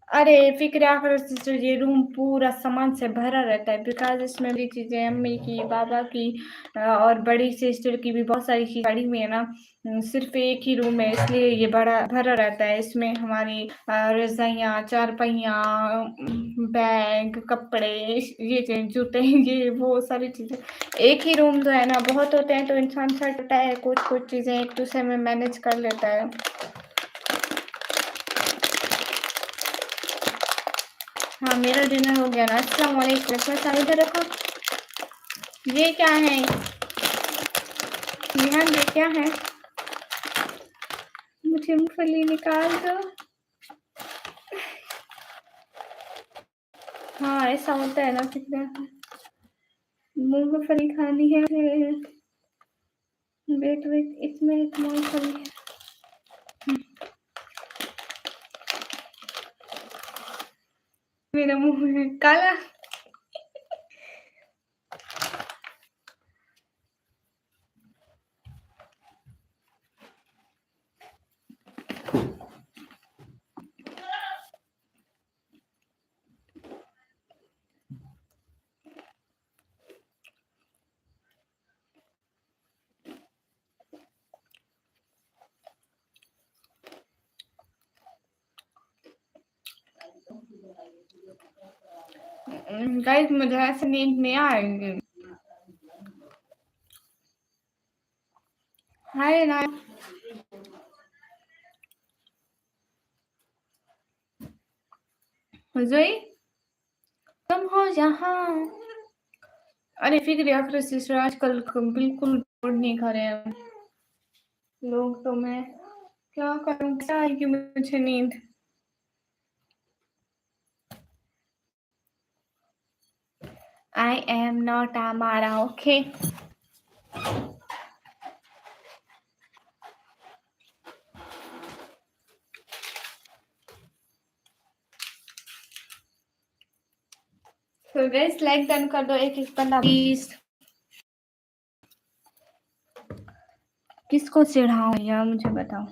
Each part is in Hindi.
अरे फ़िक्र करो सिस्टर, ये रूम पूरा सामान से भरा रहता है बिकॉज़ इसमें मेरी चीज़ें अम्मी की, पापा की और बड़ी सिस्टर की भी बहुत सारी चीज़ पड़ी हुई है ना। सिर्फ़ एक ही रूम है इसलिए ये बड़ा भरा रहता है। इसमें हमारी रज़ाइयाँ, चारपाइयाँ, बैग, कपड़े, ये जूते, ये वो सारी चीज़ें। एक ही रूम तो है ना, बहुत होते हैं तो इंसान छँटता है, कुछ-कुछ चीज़ें एक दूसरे में मैनेज कर लेता है। हाँ, मेरा डिनर हो गया ना। अस्सलाम वालेकुम। सारा इधर रखो। ये क्या है? ध्यान ये क्या है? मुझे मूँगफली निकाल दो। हाँ, ऐसा होता है ना कितना मूँगफली खानी है। वेट वेट, इसमें एक मूँगफली है। मेरा मुँह है काला। गाइस मुझे ऐसे नींद नहीं आएगी। हाय ना जोई, तुम हो यहाँ। अरे फिक्र यार सिस्टर, आजकल बिल्कुल फूड नहीं खा रहे हैं लोग, तो मैं क्या करूँ? क्या आएगी मुझे नींद? I am not Amara, okay? तो गाइस लाइक डन कर दो एक-एक बंदा प्लीज। किसको चिढ़ाऊँ यार मुझे बताओ।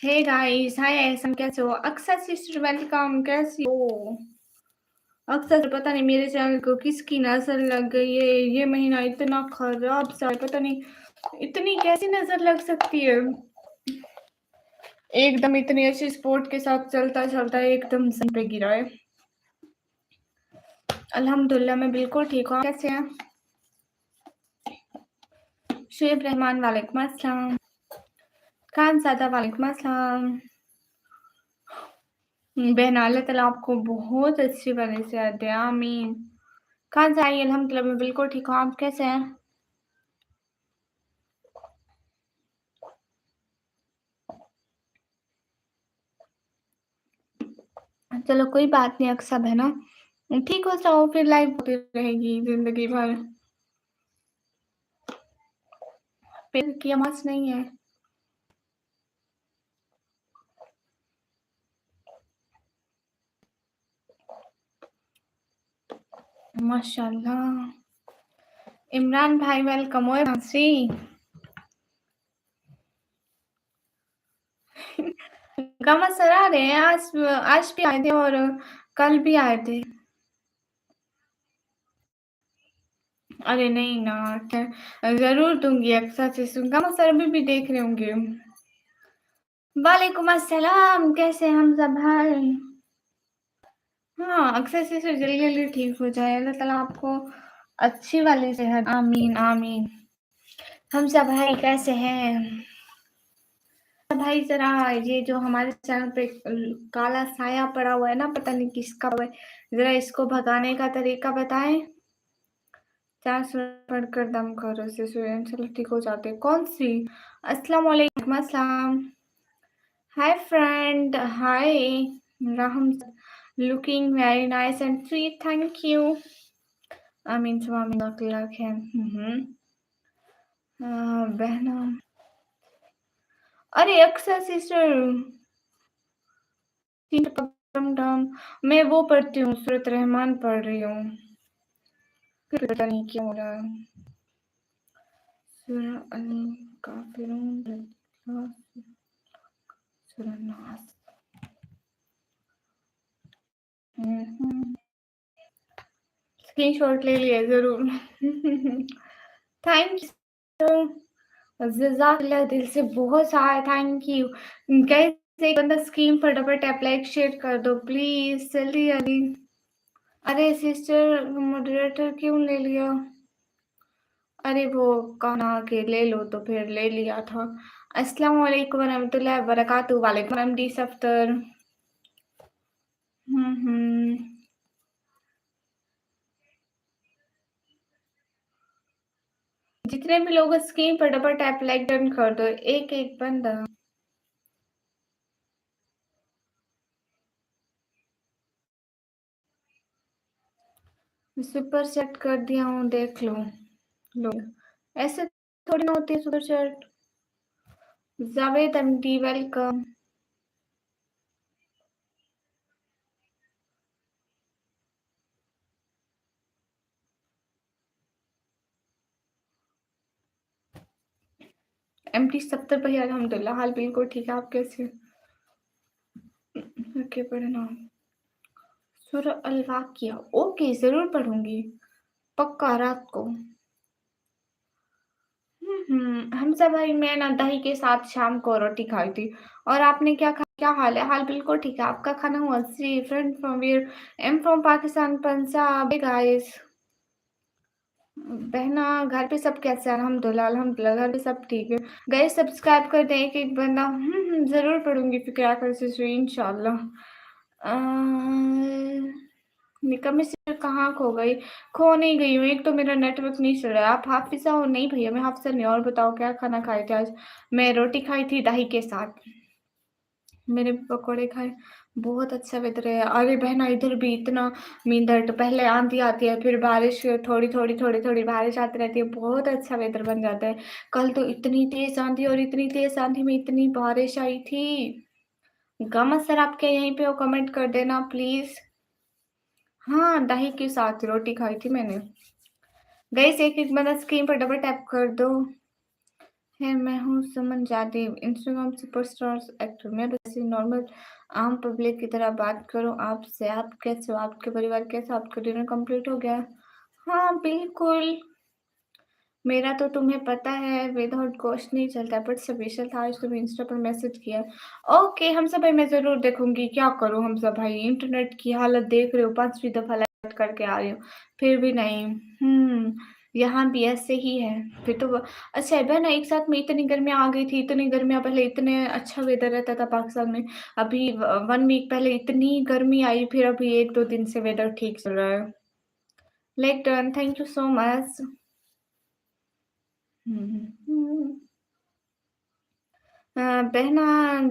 हे गाइस, हाय ऐसन कैसे हो? अक्सर सिस्टर वेलकम, कैसी हो? अक्सर पता नहीं मेरे चैनल को किसकी नजर लग गई है। ये महीना इतना खराब सा है, पता नहीं इतनी कैसी नजर लग सकती है। एकदम इतनी अच्छी स्पोर्ट के साथ चलता चलता एकदम सन पे गिरा है। अल्हम्दुलिल्लाह मैं बिल्कुल ठीक हूँ। कैसे हैं? शुएब रहमान वालेकुम अस्सलाम। खानज़ादा वालेकुम अस्सलाम। बहन अल्लाह ताला आपको बहुत अच्छी वाली सेहत दे, आमीन। कहाँ से आई? अल्हम्दुलिल्लाह मैं बिल्कुल ठीक हूँ, आप कैसे हैं? चलो कोई बात नहीं, अक्सर है ना, ठीक हो जाओ फिर लाइफ होती रहेगी ज़िंदगी भर। फिर की आवाज़ नहीं है। माशाल्लाह। इमरान भाई वेलकम ओए मासी। गमा सर आ रहे हैं, आज भी आए थे और कल भी आए थे। अरे नहीं ना, ज़रूर दूँगी अक्सर से गमा सर अभी भी देख रहे होंगे। वालेकुम अस्सलाम, कैसे हैं हमज़ा भाई? हाँ, अक्सर से जल्दी-जल्दी ठीक हो जाए, अल्लाह ताला आपको अच्छी वाली सेहत आमीन, आमीन। हमज़ा भाई कैसे हैं? भाई ज़रा ये जो हमारे चैनल पे काला साया पड़ा हुआ है ना, पता नहीं किसका हुआ है, ज़रा इसको भगाने का तरीका बताएँ? 4 सूरत पढ़कर दम करो से चलो ठीक हो जाते हैं। कौन-सी? अस्सलाम वालेकुम अस्सलाम। Hi friend, hi Raham looking very nice and sweet, thank you. आमीन सुमा आमीन लाख है। बहना अरे अक्सर सिस्टर मैं वो पढ़ती हूँ, सूरत रहमान पढ़ रही हूँ। पता नहीं क्या हो रहा है। सूरह अल काफिरून, सूरह नास। स्क्रीनशॉट ले लिया ज़रूर। Thank you. जज़ाकल्लाह दिल से बहुत सारा थैंक यू। गाइस एक बंदा स्क्रीन पर डबल टैप लाइक शेयर कर दो प्लीज़ जल्दी-जल्दी। अरे सिस्टर मॉडरेटर क्यों ले लिया? अरे वो कहना कि ले लो तो फिर ले लिया था। अस्सलाम वालेकुम वरहमतुल्लाहि वबरकातुहू। वालेकुम एमडी सफ्तर। हुँ। जितने भी लोग स्क्रीन पर डबल टैप लाइक डन कर दो, एक-एक बंदा। सुपर सेट कर दिया हूँ देख लो। लो ऐसे थोड़ी ना होती है super set. Javed MD welcome. MD Safdar भैया अल्हम्दुलिल्लाह हाल बिल्कुल ठीक है, आप कैसे? ओके पढ़े ना। सूरह अल वाक़िया ओके ज़रूर पढ़ूँगी, पक्का रात को। हमज़ा भाई मैं ना दही के साथ शाम को रोटी खाई थी और आपने क्या खा क्या हाल है? हाल बिल्कुल ठीक है, आपका खाना हुआ? See friend from where? I am from Pakistan Punjab. Hey guys बहना घर पे सब कैसे हैं? अल्हम्दुलिल्लाह, अल्हम्दुलिल्लाह घर पे सब ठीक है। गाइस सब्सक्राइब कर दें एक-एक बंदा। ज़रूर पढ़ूँगी फ़िक्र कर से इंशाल्लाह। अ, निकम्मी सिस्टर कहाँ खो गई? खो नहीं गई हूँ, एक तो मेरा नेटवर्क नहीं चल रहा है। आप हाफ़िज़ा हो? नहीं भैया मैं हाफ़िज़ा नहीं हूँ। और बताओ क्या खाना खाए थे आज? मैं रोटी खाई थी दही के साथ। मैंने भी पकौड़े खाए, बहुत अच्छा वेदर है। अरे बहना इधर भी इतना मींदट पहले आँधी आती है, फिर बारिश थोड़ी-थोड़ी बारिश आती रहती है, बहुत अच्छा वेदर बन जाता है। कल तो इतनी तेज़ आँधी और इतनी तेज़ आँधी में इतनी बारिश आई थी। गम सर आप क्या यहीं पे हो? कमेंट कर देना प्लीज़। हाँ, दही के साथ रोटी खाई थी मैंने। गाइस एक-एक बंदा स्क्रीन पर डबल टैप कर दो। है मैं हूँ सुमन जादेव, इंस्टाग्राम सुपरस्टार्स एक्टर। मैं वैसे नॉर्मल आम पब्लिक की तरह बात करूँ आपसे। आप कैसे हो? आपके परिवार कैसा? आपका डिनर कंप्लीट हो गया? हाँ, बिल्कुल। मेरा तो तुम्हें पता है विदाउट गोश्त नहीं चलता बट स्पेशल था आज तुम्हें इंस्टा पर मैसेज किया। ओके हमजा भाई मैं ज़रूर देखूँगी, क्या करूँ हमजा भाई इंटरनेट की हालत देख रहे हो 5वीं दफ़ा लाइट करके आ रही हूँ, फिर भी नहीं। यहाँ भी ऐसे ही है। फिर तो अच्छा है बहन एक साथ में इतनी गर्मियाँ आ गई थी, इतनी गर्मियाँ पहले इतने अच्छा वेदर रहता था पाकिस्तान में। अभी 1 वीक पहले इतनी गर्मी आई फिर अभी 1-2 दिन से वेदर ठीक चल रहा है। Like done thank you so much. हुँ। बहना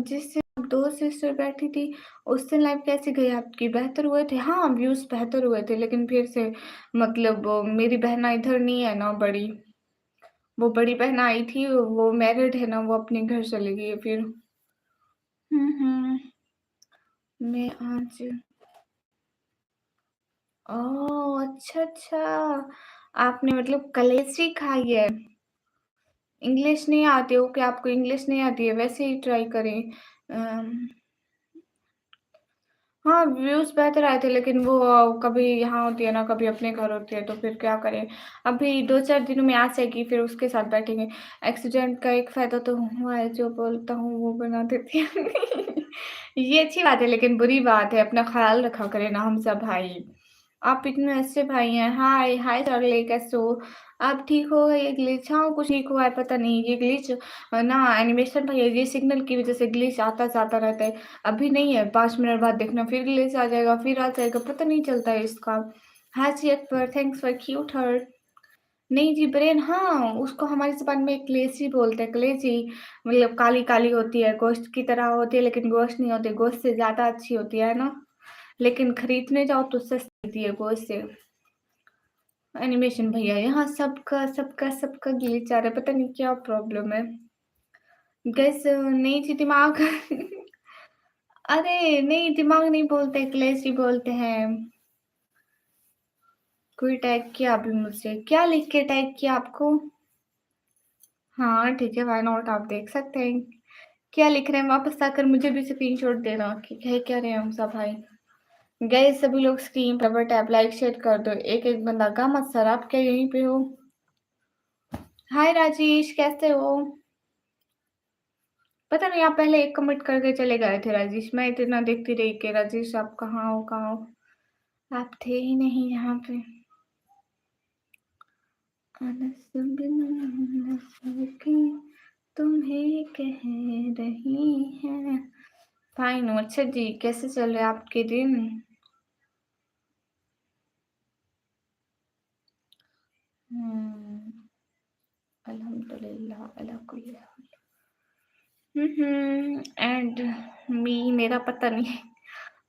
जिस दिन 2 सिस्टर बैठी थी, उस दिन लाइफ कैसी गई आपकी? बेहतर हुए थे? हाँ, व्यूज़ बेहतर हुए थे लेकिन फिर से मतलब मेरी बहना इधर नहीं है ना बड़ी, वो बड़ी बहन आई थी, वो मैरिड है ना, वो अपने घर चली गई है फिर। हुँ। मैं आज ओह! अच्छा। आपने मतलब कलेजी खाई है। इंग्लिश नहीं आती हो क्या आपको इंग्लिश नहीं आती है? वैसे ही ट्राई करें। अम हाँ, व्यूज़ बेहतर आए थे लेकिन वो कभी यहाँ होती है ना, कभी अपने घर होती है तो फिर क्या करें। अभी 2-4 दिनों में आ जाएगी फिर उसके साथ बैठेंगे। एक्सीडेंट का एक फ़ायदा तो हुआ है जो बोलता हूँ वो बना देती है। ये अच्छी बात है लेकिन बुरी बात है, अपना ख़्याल रखा करें ना हम सब भाई। आप इतने अच्छे भाई हैं। हाय चार्ली कैसे हो? आप ठीक हो? ये ग्लिच हाँ, कुछ ठीक हुआ है पता नहीं ये ग्लिच ना एनिमेशन भैया ये सिग्नल की वज़ह से ग्लिच आता-जाता रहता है। अभी नहीं है 5 मिनट बाद देखना फिर ग्लिच आ जाएगा, फिर आ जाएगा, पता नहीं चलता है इसका। हाँ जी Akbar, thanks for cute heart. नहीं जी ब्रेन हाँ, उसको हमारी ज़ुबान में कलेजी बोलते हैं, कलेजी मतलब काली-काली होती है, गोश्त की तरह होती है लेकिन गोश्त नहीं होती, गोश्त से ज़्यादा अच्छी होती है ना? लेकिन खरीदने जाओ तो सस्ती होती है गोश्त से। एनिमेशन भैया यहाँ सबका ग्लिच आ रहा है, पता नहीं क्या प्रॉब्लम है। गाइस नहीं जी दिमाग अरे! नहीं दिमाग नहीं बोलते, कलेजी बोलते हैं। कोई टैग किया अभी मुझसे, क्या लिख के टैग किया आपको? हाँ, ठीक है व्हाई नॉट आप देख सकते हैं। क्या लिख रहे हैं वापस आकर मुझे भी स्क्रीनशॉट देना कि कह क्या रहे हैं हम सब भाई। गाइस सभी लोग स्क्रीन पर डबल टैप लाइक शेयर कर दो। एक-एक बंदा गामा सर आप क्या यहीं पे हो? हाय राजेश कैसे हो? पता नहीं आप पहले एक कमेंट करके चले गए थे राजेश, मैं इतना देखती रही कि राजेश आप कहाँ हो कहाँ हो? आप थे ही नहीं यहाँ पे। की तुम्हें कह रही है। फाइन हूँ, अच्छा जी कैसे चल रहे हैं आपके दिन? हुँ, अल्हम्दुलिल्लाह अला कुल्ली हाल। एंड मेरा पता नहीं।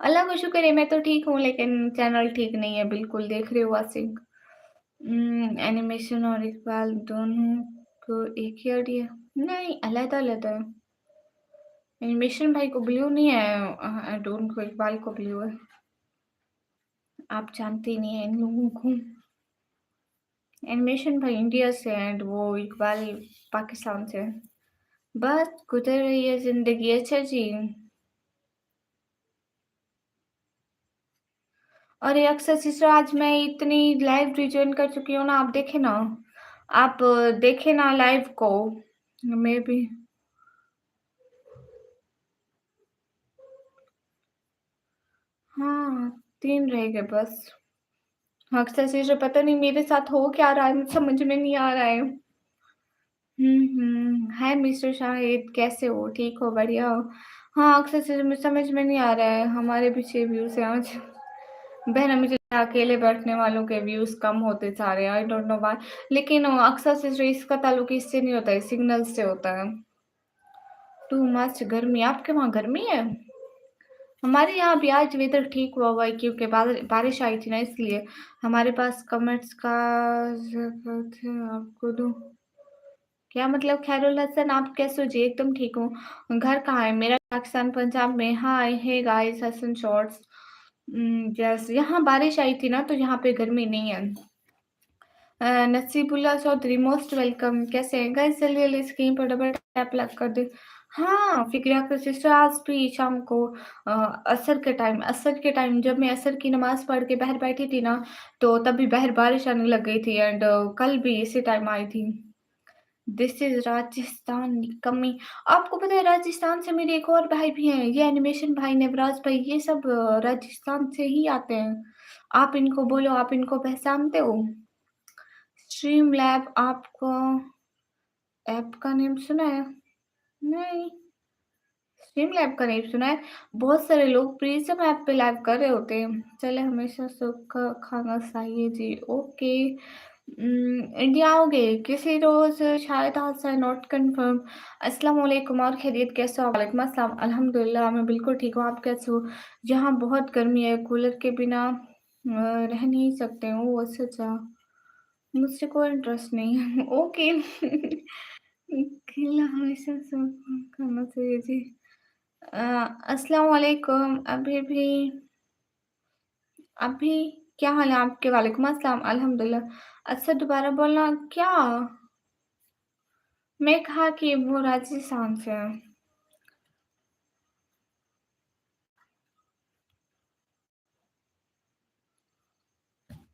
अल्लाह का शुक्र है मैं तो ठीक हूँ लेकिन चैनल ठीक नहीं है बिल्कुल देख रहे हो आसिफ। एनिमेशन और इकबाल दोनों को एक ही आइडिया नहीं अलग-अलग है। एनिमेशन भाई को ब्लू नहीं है डोन को इकबाल को ब्लू है। आप जानते ही नहीं हैं इन लोगों को। एनिमेशन भाई इंडिया से है एंड वो इकबाल पाकिस्तान से है। बस गुजर रही है ज़िंदगी अच्छा जी। अरे अक्सर सिस्टर आज मैं इतनी लाइव रिजॉइन कर चुकी हूँ ना आप देखे ना। आप देखे ना लाइव को। मैं भी हाँ, 3 रह गए बस। अक्सर सिस्टर पता नहीं मेरे साथ हो क्या रहा है मुझे समझ में नहीं आ रहा है। हाय मिस्टर शाहिद कैसे हो? ठीक हो? बढ़िया हो? हाँ, अक्सर सिस्टर मुझे समझ में नहीं आ रहा है हमारे पीछे व्यूज़ हैं आज। बहन मुझे अकेले बैठने वालों के व्यूज़ कम होते जा रहे हैं आई डोंट नो व्हाई लेकिन अक्सर सिस्टर इसका ताल्लुक इससे नहीं होता है सिग्नल से होता है। टू मच गर्मी आपके वहाँ गर्मी है? हमारे यहाँ भी आज वेदर ठीक हुआ है क्योंकि बारिश आई थी ना इसलिए हमारे पास कमेंट्स का ज़रूरत है आपको दूँ। क्या मतलब खैरुल हसन आप कैसे हो जी? एकदम ठीक हूँ। घर कहाँ है मेरा? पाकिस्तान पंजाब में। Hi hey guys Hasan shorts yes यहाँ बारिश आई थी ना तो यहाँ पे गर्मी नहीं है। नसीबुल्ला चौधरी मोस्ट वेलकम कैसे हैं गाइस जल्दी-जल्दी स्क्रीन पर डबल टैप लग कर दें। हाँ, फ़िक्रिया का सिस्टर आज भी शाम को असर के टाइम जब मैं असर की नमाज़ पढ़ के बाहर बैठी थी ना, तो तभी बाहर बारिश आने लग गई थी एंड कल भी इसी टाइम आई थी। दिस इज़ राजस्थान निकम्मी। आपको पता है राजस्थान से मेरे एक और भाई भी हैं, ये एनिमेशन भाई, नवराज भाई ये सब राजस्थान से ही आते हैं। आप इनको बोलो आप इनको पहचानते हो? स्ट्रीम लैब आपको ऐप का नेम सुना है? नहीं, स्ट्रीम लैब का नहीं सुना है। बहुत सारे लोग प्रिज़्म ऐप पे लाइव कर रहे होते हैं। चले हमेशा सूखा खाना चाहिए जी, ओके। इंडिया आओगे? किसी रोज़ शायद आज से नॉट कन्फर्म। अस्सलाम वालेकुम और खैरियत कैसे हो? वालेकुम अस्सलाम, अल्हम्दुलिल्लाह मैं बिल्कुल ठीक हूँ, आप कैसे हो? यहाँ बहुत गर्मी है, कूलर के बिना रह नहीं सकते हूँ। ओह! अच्छा, अच्छा। मुझसे कोई इंटरेस्ट नहीं है। ओके। खेलना हमेशा सूखा खाना चाहिए जी। अ, अस्सलाम वालेकुम। अभी क्या हाल है आपके? वालेकुम अस्सलाम, अल्हम्दुलिल्लाह। अच्छा दोबारा बोलना क्या? मैं कहा कि वो राजस्थान से है।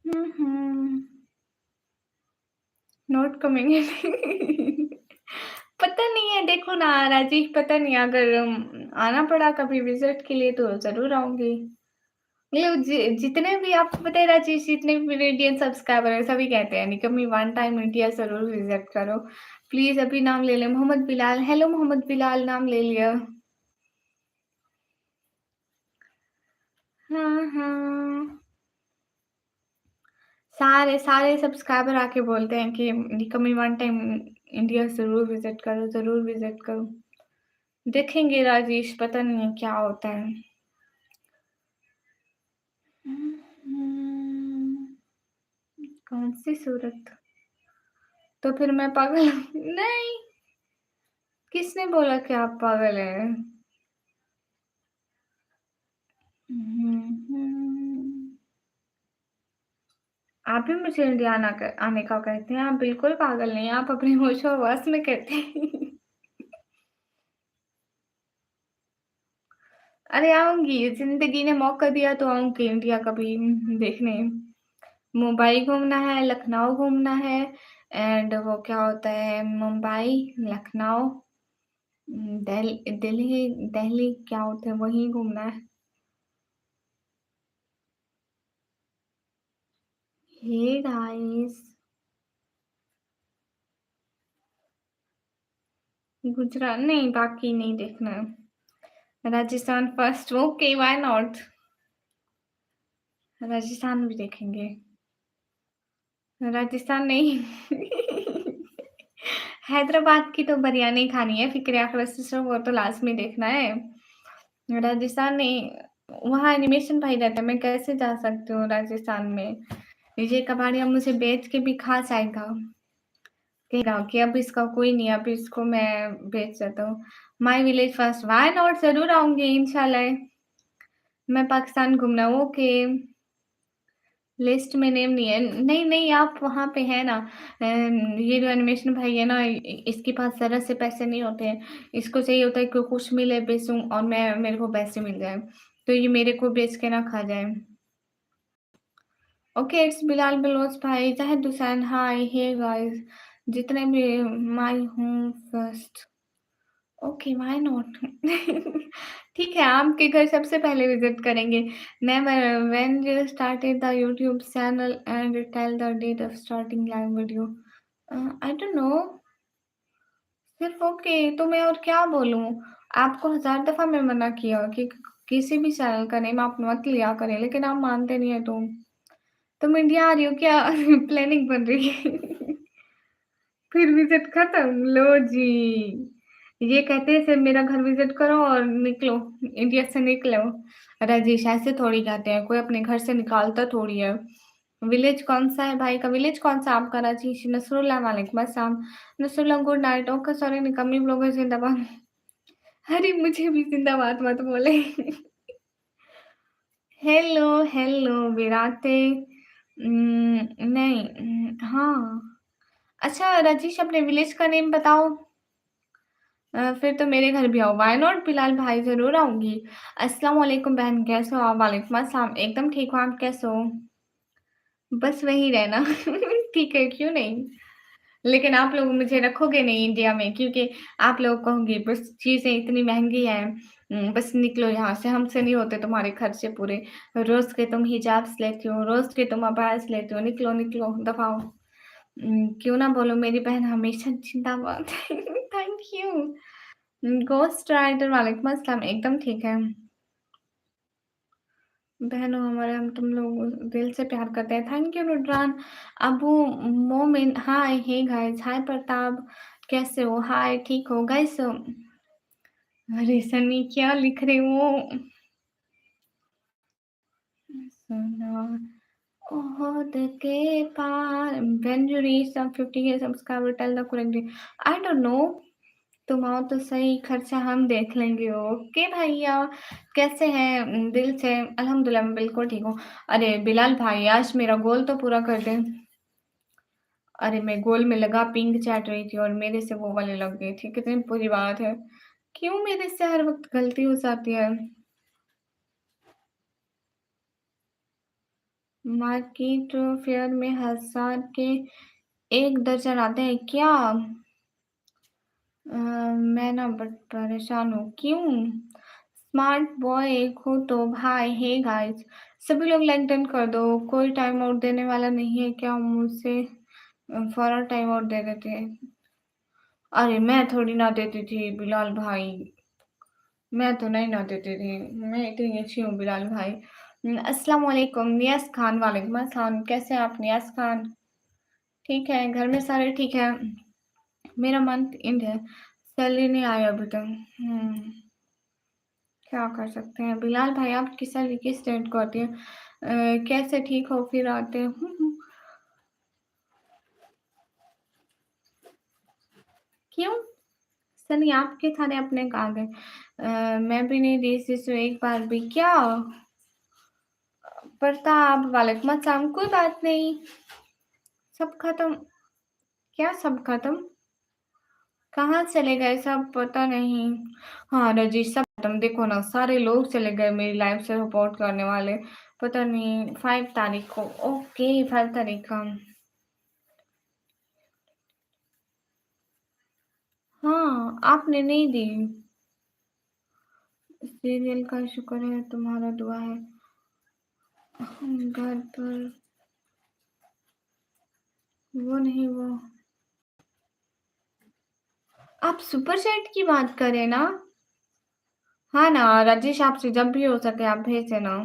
हुँ। नॉट कमिंग पता नहीं है, देखो ना राजीव, पता नहीं अगर आना पड़ा कभी विज़िट के लिए तो ज़रूर आऊँगी। मतलब जितने भी आपको पता है राजेश, जितने भी मेरे इंडियन सब्सक्राइबर हैं सभी कहते हैं निकम्मी वन टाइम इंडिया ज़रूर विज़िट करो। प्लीज़ अभी नाम ले लें, मोहम्मद बिलाल। हेलो मोहम्मद बिलाल, नाम ले लिया। हाँ, हाँ। सारे सारे सब्सक्राइबर आके बोलते हैं कि निकम्मी वन टाइम इंडिया ज़रूर विज़िट करो, ज़रूर विज़िट करो। देखेंगे राजेश, पता नहीं है क्या होता है। कौन-सी सूरत? तो फिर मैं पागल हूँ? नहीं, किसने बोला कि आप पागल हैं? हुँ, हुँ। आप भी मुझे इंडिया आने का कहते हैं, आप बिल्कुल पागल नहीं हैं, आप अपने होशो-हवास में कहते हैं। अरे आऊँगी, ज़िंदगी ने मौका दिया तो आऊँगी इंडिया कभी देखने। मुंबई घूमना है, लखनऊ घूमना है एंड वो क्या होता है मुंबई, लखनऊ, दिल्ली दिल्ली क्या होता है वहीं घूमना है। हे गाइस, गुजरात नहीं, बाकी नहीं देखना है। Rajasthan first, okay why not? Rajasthan भी देखेंगे। राजस्थान नहीं। हैदराबाद की तो बिरयानी खानी है, फ़िक्र आखिरत से वो तो लास्ट में देखना है। राजस्थान नहीं, वहाँ एनिमेशन भाई रहता है, मैं कैसे जा सकती हूँ राजस्थान में? ये कबाड़िया मुझे बेच के भी खा जाएगा। कहेगा कि अब इसका कोई नहीं, अब इसको मैं बेच देता हूँ। My village first, why not? ज़रूर आऊँगी इंशाल्लाह। मैं पाकिस्तान घूमना ओके। लिस्ट में नेम नहीं है। नहीं, नहीं आप वहाँ पे है ना ये जो एनिमेशन भाई है ना इसके पास ज़रा से पैसे नहीं होते हैं। इसको चाहिए होता है कि कुछ मिले बेचूँ और मैं मेरे को पैसे मिल जाएँ। तो ये मेरे को बेच के ना खा जाए। ओके इट्स बिलाल बलोच भाई, ज़ाहिद हुसैन हाय, हे गाइस जितने भी मैं हूँ फर्स्ट। Okay why not? ठीक है, आपके घर सबसे पहले विज़िट करेंगे। Never when you started the YouTube channel and tell the date of starting live video. I don't know, सिर्फ़ ओके तो मैं और क्या बोलूँ? आपको हज़ार दफ़ा मैं मना किया कि किसी भी चैनल का नेम आप मत लिया करें, लेकिन आप मानते नहीं हैं तो। तुम इंडिया आ रही हो क्या? प्लानिंग बन रही है। फिर विज़िट खत्म, लो जी। ये कहते हैं सिर्फ़ मेरा घर विज़िट करो और निकलो, इंडिया से निकलो। राजेश ऐसे थोड़ी कहते हैं, कोई अपने घर से निकालता थोड़ी है। विलेज कौन-सा है भाई का? विलेज कौन-सा आपका राजेश? नसरुल्लाह वालेकुम अस्सलाम। Nasrullah good night. Okay sorry निकम्मी ब्लॉगर ज़िंदाबाद। अरे मुझे भी ज़िंदाबाद मत बोले। हेलो, हेलो विराते नहीं हाँ। अच्छा राजेश अपने विलेज का नेम बताओ? फिर तो मेरे घर भी आओ, व्हाई नॉट बिलाल भाई ज़रूर आऊँगी। अस्सलाम वालेकुम बहन कैसे हो आप? वालेकुम अस्सलाम, एकदम ठीक हूँ, आप कैसे हो? बस वहीं रहना। ठीक है, क्यों नहीं? लेकिन आप लोग मुझे रखोगे नहीं इंडिया में क्योंकि आप लोग कहोगे बस चीज़ें इतनी महँगी हैं बस निकलो यहाँ से, हमसे नहीं होते तुम्हारे खर्चे पूरे। रोज़ के तुम हिजाब्स लेती हो, रोज़ के तुम अबायास लेती हो, निकलो, निकलो, दफ़ा हो। क्यों ना बोलो मेरी बहन हमेशा ज़िंदाबाद। Thank you. घोस्ट राइडर वालेकुम अस्सलाम, एकदम ठीक है। बहनों हमारे हम तुम लोग दिल से प्यार करते हैं। Thank you Rudran. अबू मोमिन हाय, हे गाइस, हाय प्रताप, कैसे हो? हाय, ठीक हो गाइस? अरे सनी क्या लिख रहे हो? सुना ओहद के पार when you reach some 50K subscriber tell the correct. I don't know. तुम आओ तो सही, खर्चा हम देख लेंगे। ओके भैया, कैसे हैं? दिल से अल्हम्दुलिल्लाह मैं बिल्कुल ठीक हूँ। अरे बिलाल भाई आज मेरा गोल तो पूरा कर दे। अरे मैं गोल में लगा पिंग चैट रही थी और मेरे से वो वाले लग गई थी, कितनी बुरी बात है। क्यों मेरे से हर वक्त गलती हो जाती है? मार्केट फेयर में 1000 के 1 दर्जन आते हैं क्या? मैं ना बट परेशान हूँ। क्यों? स्मार्ट बॉय हो तो भाई। हे गाइस, सभी लोग लाइक डन कर दो। कोई टाइम आउट देने वाला नहीं है क्या? मुझसे फौरन टाइम आउट दे देते हैं। अरे मैं थोड़ी ना देती थी बिलाल भाई, मैं तो नहीं ना देती थी। मैं इतनी अच्छी हूँ बिलाल भाई। अस्सलाम वालेकुम नियाज खान। वालेकुम अस्सलाम, कैसे हैं आप नियाज खान? ठीक है, घर में सारे ठीक है। मेरा मंथ एंड है, सैलरी नहीं आई अभी तक। क्या कर सकते हैं बिलाल भाई, आपकी सैलरी किस डेट को आती है? कैसे ठीक हो फिर आते हैं? क्यों? सनी आपके थाने अपने कहाँ गए? मैं भी नहीं दी सिसु एक बार भी क्या? प्रताप वालेकुम अस्सलाम, कोई बात नहीं। सब खत्म? क्या सब खत्म? कहाँ चले गए सब पता नहीं। हाँ रजीश, सब खत्म। देखो ना सारे लोग चले गए मेरी लाइफ से सपोर्ट करने वाले। पता नहीं 5 तारीख को। ओके 5 तारीख का। हाँ आपने नहीं दी। सीरियल का शुक्र है, तुम्हारा दुआ है। हम घर पर वो नहीं वो। आप सुपर चैट की बात करें ना? हाँ ना राजेश, आपसे जब भी हो सके आप भेज देना।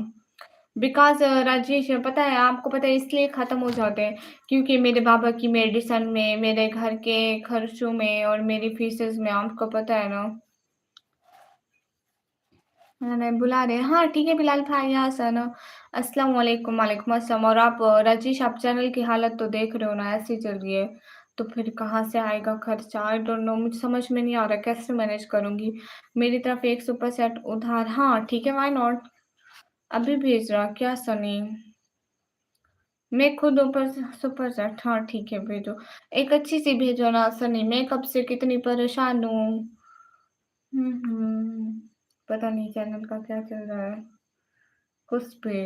बिकॉज राजेश पता है, आपको पता है इसलिए ख़त्म हो जाते हैं क्योंकि मेरे बाबा की मेडिसन में, मेरे घर के खर्चों में और मेरी फीसेस में, आपको पता है ना। नहीं बुला रहे हैं। हाँ ठीक है बिलाल भाई, यहाँ से ना। अस्सलाम वालेकुम। वालेकुम अस्सलाम। और आप राजेश, आप चैनल की हालत तो देख रहे हो ना, ऐसी चल रही है। तो फिर कहाँ से आएगा खर्चा? आई डोंट नो, मुझे समझ में नहीं आ रहा कैसे मैनेज करूंगी। मेरी तरफ एक सुपर सेट उधार। हाँ ठीक है, व्हाई नॉट। अभी भेज रहा क्या सनी? मैं खुद ऊपर से सुपर सेट। हाँ ठीक है भेजो। एक अच्छी सी भेजो ना सनी, मैं कब से कितनी परेशान हूँ। पता नहीं चैनल का क्या चल रहा है। कुछ भी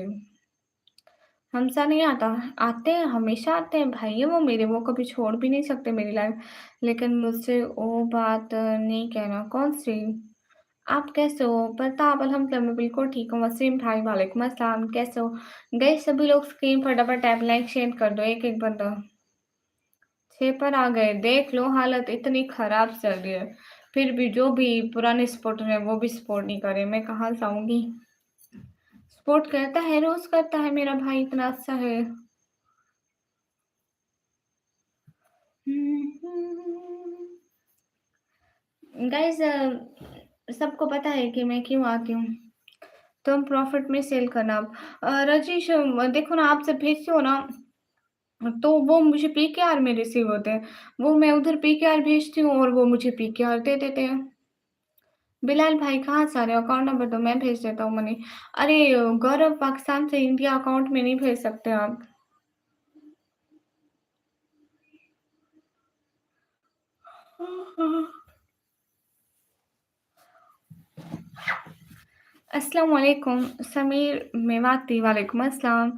हमसा नहीं आता। आते हैं, हमेशा आते हैं भाई, वो मेरे, वो कभी छोड़ भी नहीं सकते मेरी लाइफ। लेकिन मुझसे वो बात नहीं कहना। कौन सी? आप कैसे हो? प्रताप अल्हम्दुलिल्लाह मैं बिल्कुल ठीक हूँ। वसीम भाई वालेकुम अस्सलाम, कैसे हो? गए सभी लोग स्क्रीन पर डबल टैप लाइक शेयर कर दो, एक एक बंदा। 6 पर आ गए, देख लो हालत इतनी खराब चल रही है। फिर भी जो भी पुराने सपोर्टर हैं वो भी सपोर्ट नहीं करे, मैं कहाँ से आऊंगी? सपोर्ट करता है, रोज करता है मेरा भाई, इतना अच्छा है। गाइस सबको पता है कि मैं क्यों आती हूँ। तुम प्रॉफिट में सेल करना। राजेश देखो ना, आप जब भेजते हो ना तो वो मुझे पीकेआर में रिसीव होते हैं। वो मैं उधर पीकेआर भेजती हूँ और वो मुझे पीकेआर दे देते हैं। बिलाल भाई कहाँ से आ रहे हो? अकाउंट नंबर दो, मैं भेज देता हूँ मनी। अरे गौरव, पाकिस्तान से इंडिया अकाउंट में नहीं भेज सकते आप। अस्सलाम वालेकुम समीर मेवाती। वालेकुम अस्सलाम।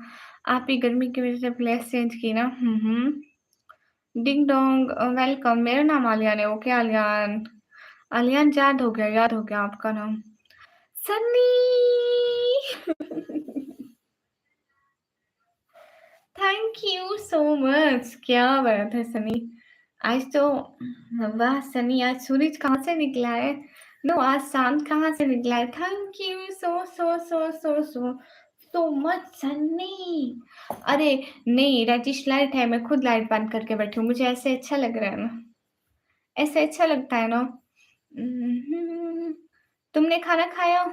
आप ही गर्मी की वजह से प्लेस चेंज की ना? Ding dong welcome. मेरा नाम आलियान है। ओके आलियान। आलियान याद हो गया आपका नाम। Sunny. Thank thank you so much. क्या बात है सनी। आज तो वाह सनी, आज सूरज कहाँ से निकला है। नो, आज चांद कहाँ से निकला है। Thank you so so so so so so much Sunny. अरे नहीं राजेश, लाइट है, मैं खुद लाइट बंद करके बैठी हूँ, मुझे ऐसे अच्छा लग रहा है ना, ऐसे अच्छा लगता है ना। तुमने खाना खाया?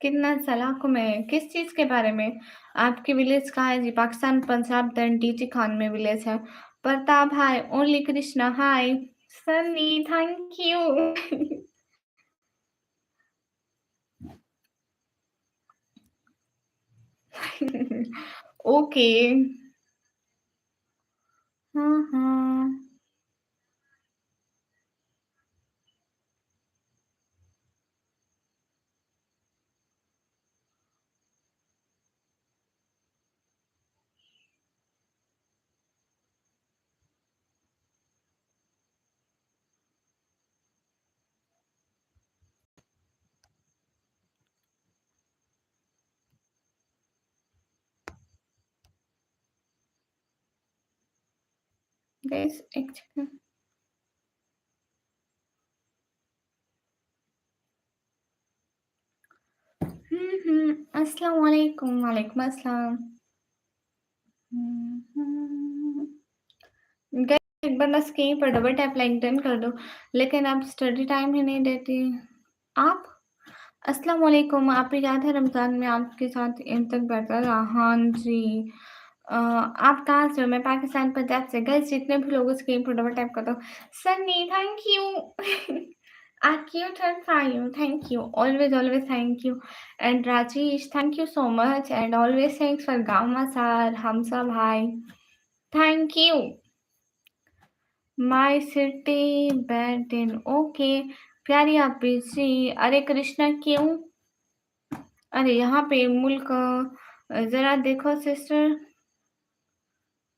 कितना चालाक हूँ मैं। किस चीज़ के बारे में? आपकी विलेज कहाँ है जी? पाकिस्तान, पंजाब, देन डीटी खान में विलेज है। Pratap hi, only Krishna hi. Sunny thank you. Okay. हाँ हाँ। गाइस एक सेकंड। अस्सलाम वालेकुम। वालेकुम अस्सलाम। गाइस एक बार बस कहीं पर डबल टैप लाइक डन कर दो, लेकिन आप स्टडी टाइम ही नहीं देती। आप? अस्सलाम वालेकुम। आपको याद है रमज़ान में आपके साथ इन तक बैठा था? हाँ जी। आप कहाँ से हो? मैं पाकिस्तान, पंजाब से। गाइस जितने भी लोग स्क्रीन पर डबल टैप कर दो। Sunny thank you. Acute and fine, thank you. Always, always thank you. And Rajesh, thank you so much. And always thanks for Gamma sir, Hamza bhai. Thank you. My city bad in okay. प्यारी आप बिजी। अरे कृष्णा क्यों? अरे यहाँ पे मुल्क जरा देखो सिस्टर।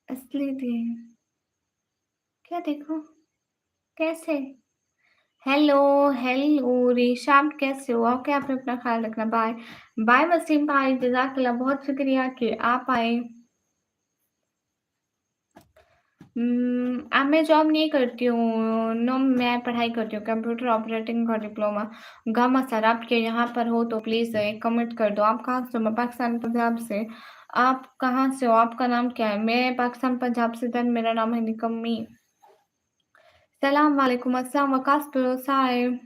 असली थी। क्या देखो? कैसे? हेलो। हेलो ऋषभ, कैसे हो? ओके, आप अपना ख्याल रखना। बाय। बाय वसीम भाई, जजाकल्ला, बहुत शुक्रिया कि आप आए। अब मैं जॉब नहीं करती हूँ। नो, मैं पढ़ाई करती हूँ, कंप्यूटर ऑपरेटिंग का डिप्लोमा। गामा सर, आपके यहाँ पर हो तो प्लीज़ एक कमेंट कर दो। आप कहाँ से हो? मैं पाकिस्तान पंजाब से। आप कहाँ से हो? आपका नाम क्या है? मैं पाकिस्तान पंजाब से। देन मेरा नाम है निकम्मी। सलाम वालेकुम, अस्सलाम वकास साहिब।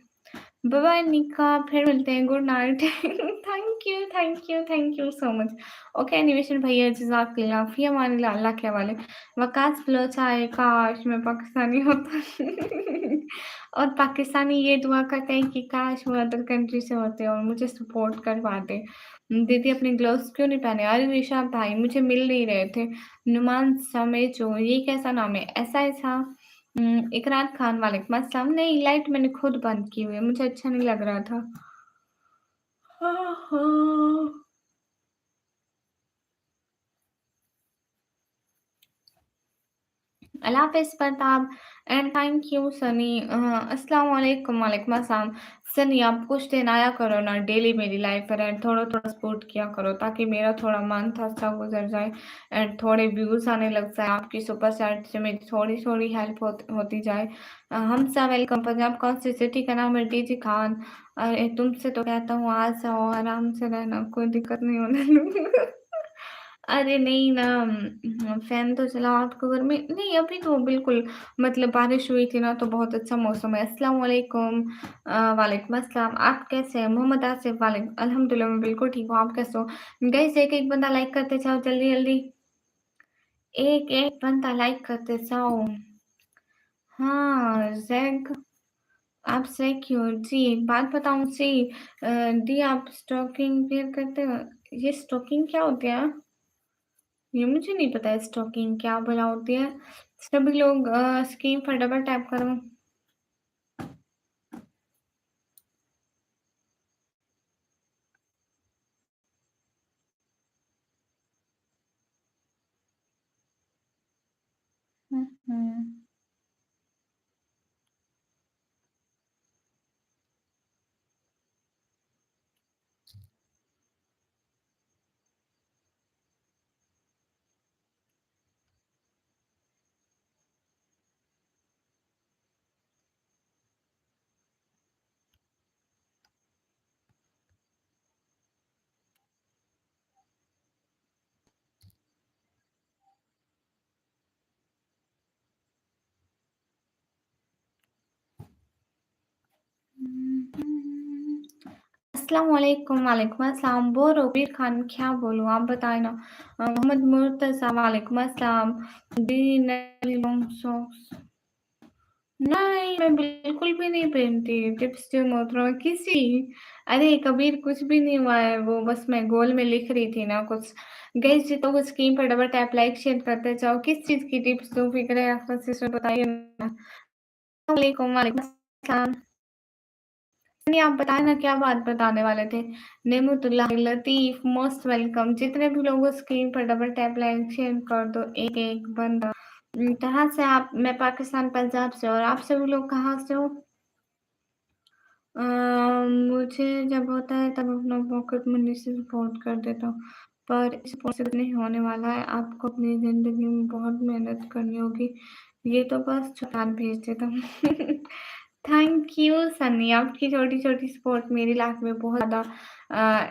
बाय बाय निका, फिर मिलते हैं। Good night. Thank you thank you thank you so much. Okay animation भैया, जजाकल्ला, फी अमानिल्लाह, अल्लाह के हवाले। वकास बलोच आए, काश मैं पाकिस्तानी होता। और पाकिस्तानी ये दुआ करते हैं कि काश वो अदर कंट्री से होते और मुझे सपोर्ट कर पाते। दीदी अपने ग्लव्स क्यों नहीं पहने? अरे ऋषभ भाई, मुझे मिल नहीं रहे थे। नुमान समेजो, ये कैसा नाम है? ऐसा ऐसा। इकरार खान, वालेकुम अस्सलाम। नहीं, लाइट मैंने खुद बंद की हुई है, मुझे अच्छा नहीं लग रहा था। हाँ, हाँ। अल्लाह हाफ़िज़ Pratap. And thank you Sunny. अस्सलाम वालेकुम। वालेकुम अस्सलाम। सनी आप कुछ दिन आया करो ना डेली मेरी लाइफ पर, एंड थोड़ा-थोड़ा सपोर्ट किया करो ताकि मेरा थोड़ा मंथ अच्छा गुज़र जाए एंड थोड़े व्यूज़ आने लग जाए। आपकी सुपर चैट से मेरी थोड़ी-थोड़ी हेल्प होती जाए। हमसा वेलकम। पंजाब कौन सी सिटी का नाम है? डीजी खान। अरे तुमसे तो कहता हूँ आ जाओ, आराम से रहना, कोई दिक्कत नहीं होने दूँगी। अरे नहीं ना, फैन तो चलाओ, आपको घर में नहीं, अभी तो बिल्कुल मतलब बारिश हुई थी ना तो बहुत अच्छा मौसम है। अस्सलाम वालेकुम। वालेकुम अस्सलाम। आप कैसे हैं? मोहम्मद आसिफ, वालेकुम अल्हम्दुलिल्लाह, मैं बिल्कुल ठीक हूँ। आप कैसे हो? गाइस एक-एक बंदा लाइक करते जाओ जल्दी-जल्दी। एक-एक बंदा लाइक करते जाओ। हाँ, ज़ैग, आप ज़ैग क्यों? जी, एक बात बताऊँ जी, दी आप स्टॉकिंग वियर करते हो? ये स्टॉकिंग क्या होती है? ये मुझे नहीं पता है स्टॉकिंग क्या भला होती है। सभी लोग स्क्रीन पर डबल टैप करो। हम्म। अस्सलाम वालेकुम, वालेकुम अस्सलाम। बोर हो कबीर खान क्या बोलूँ आप बताएँ ना। मोहम्मद मुर्तज़ा वालेकुम अस्सलाम। दी लॉन्ग सॉक्स नहीं, मैं बिल्कुल भी नहीं पहनती लिपस्टिक मोथरा किसी। अरे कबीर कुछ भी नहीं हुआ है, वो बस मैं गोल में लिख रही थी ना कुछ। गाइस जी तो स्क्रीन पर डबल टैप लाइक शेयर करते जाओ। किस चीज़ की टिप्स दूँ फिक्र है आपका सिस्टर बताइए ना। वालेकुम, वालेकुम अस्सलाम। नहीं आप बताएँ ना क्या बात बताने वाले थे? नेमतुल्लाह लतीफ़ मोस्ट वेलकम। जितने भी लोग स्क्रीन पर डबल टैप लाइक शेयर कर दो एक-एक बंदा। कहाँ से आप? मैं पाकिस्तान पंजाब से और आप सभी लोग कहाँ से हो? अ, मुझे जब होता है तब अपना पॉकेट मनी से सपोर्ट कर देता हूँ, पर इस सपोर्ट से कुछ नहीं होने वाला है, आपको अपनी ज़िंदगी में बहुत मेहनत करनी होगी, ये तो बस चाँद भेज देता हूँ। थैंक यू सन्नी, आपकी छोटी-छोटी सपोर्ट मेरी लाइफ़ में बहुत ज़्यादा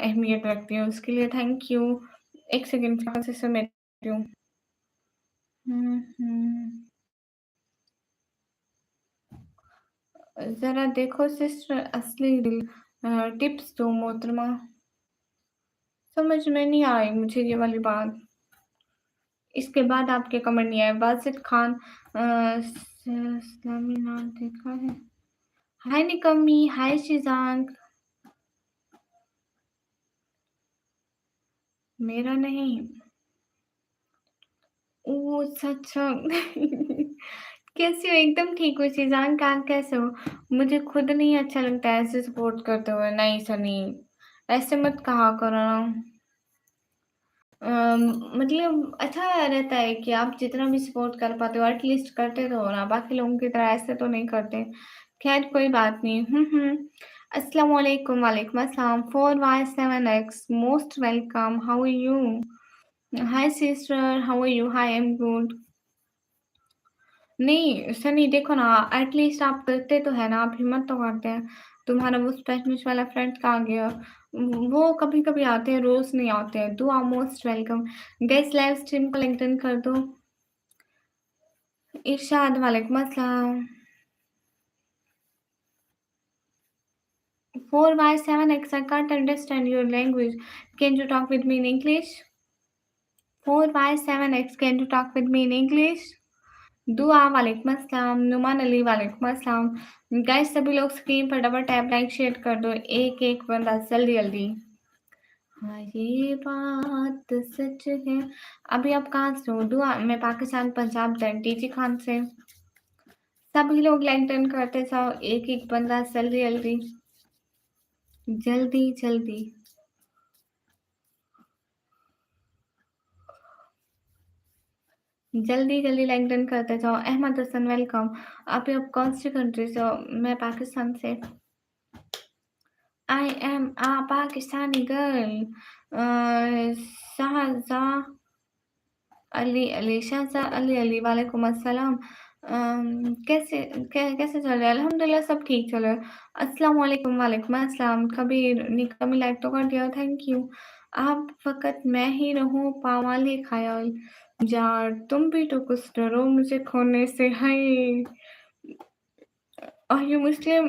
अहमियत रखती है, उसके लिए थैंक यू। 1 सेकंड से समेटती हूँ। हुँ। ज़रा देखो सिस्टर असली टिप्स दो मोहतरमा। समझ में नहीं आई मुझे ये वाली बात। इसके बाद आपके कमेंट नहीं आए। बासित खान इस्लामी नाम देखा है। हाय निकम्मी, हाय शिजांक। मेरा नहीं। ओह! अच्छा। कैसी हो? एकदम ठीक हूँ शिजांक, आप कैसे हो? मुझे खुद नहीं अच्छा लगता है ऐसे सपोर्ट करते हुए। नहीं सनी, ऐसे मत कहा करो ना। मतलब अच्छा रहता है कि आप जितना भी सपोर्ट कर पाते हो एटलीस्ट करते तो हो ना, बाकी लोगों की तरह ऐसे तो नहीं करते। खैर कोई बात नहीं। अस्सलाम वालेकुम, वालेकुम अस्सलाम। 4y7x most welcome. How are you? Hi sister, how are you? Hi, I am good. नहीं सनी देखो ना, एटलीस्ट आप करते तो है ना, आप हिम्मत तो करते हैं। तुम्हारा वो स्पेशलिस्ट वाला फ्रेंड कहाँ गया? वो कभी-कभी आते हैं, रोज़ नहीं आते हैं। Do are most welcome. Guys live stream को लिंक्डइन कर दो। इरशाद वालेकुम अस्सलाम। 4 by 7 x I can't understand your language. Can you talk with me in English? 4 by 7 x can you talk with me in English? दुआ वालेकुम अस्सलाम, नुमान अली वालेकुम अस्सलाम। गाइस सभी लोग स्क्रीन पर डबल टैप लाइक शेयर कर दो, एक-एक बंदा जल्दी-जल्दी। हाँ, ये बात सच है। अभी आप कहाँ से हो? दुआ मैं पाकिस्तान पंजाब टीची खान से। सभी लोग लाइक डन करते जाओ, एक-एक बंदा जल्दी-जल्दी। जल्दी-जल्दी। जल्दी-जल्दी लाइक डन करते जाओ। अहमद हसन वेलकम। आप कौन सी कंट्री से हो? मैं पाकिस्तान से। I am a Pakistani girl. शाहज़ा Ali शाहज़ा Ali वालेकुम अस्सलाम। कैसे चल रहा है? अल्हम्दुलिल्लाह सब ठीक चल रहा है। अस्सलाम वालेकुम, वालेकुम अस्सलाम। कबीर निकम्मी लाइक तो कर दिया, थैंक यू। आप फ़कत मैं ही रहूँ पामाली ख़याल। यार तुम भी तो कुछ डरो मुझे खोने से। हाय! Are you Muslim?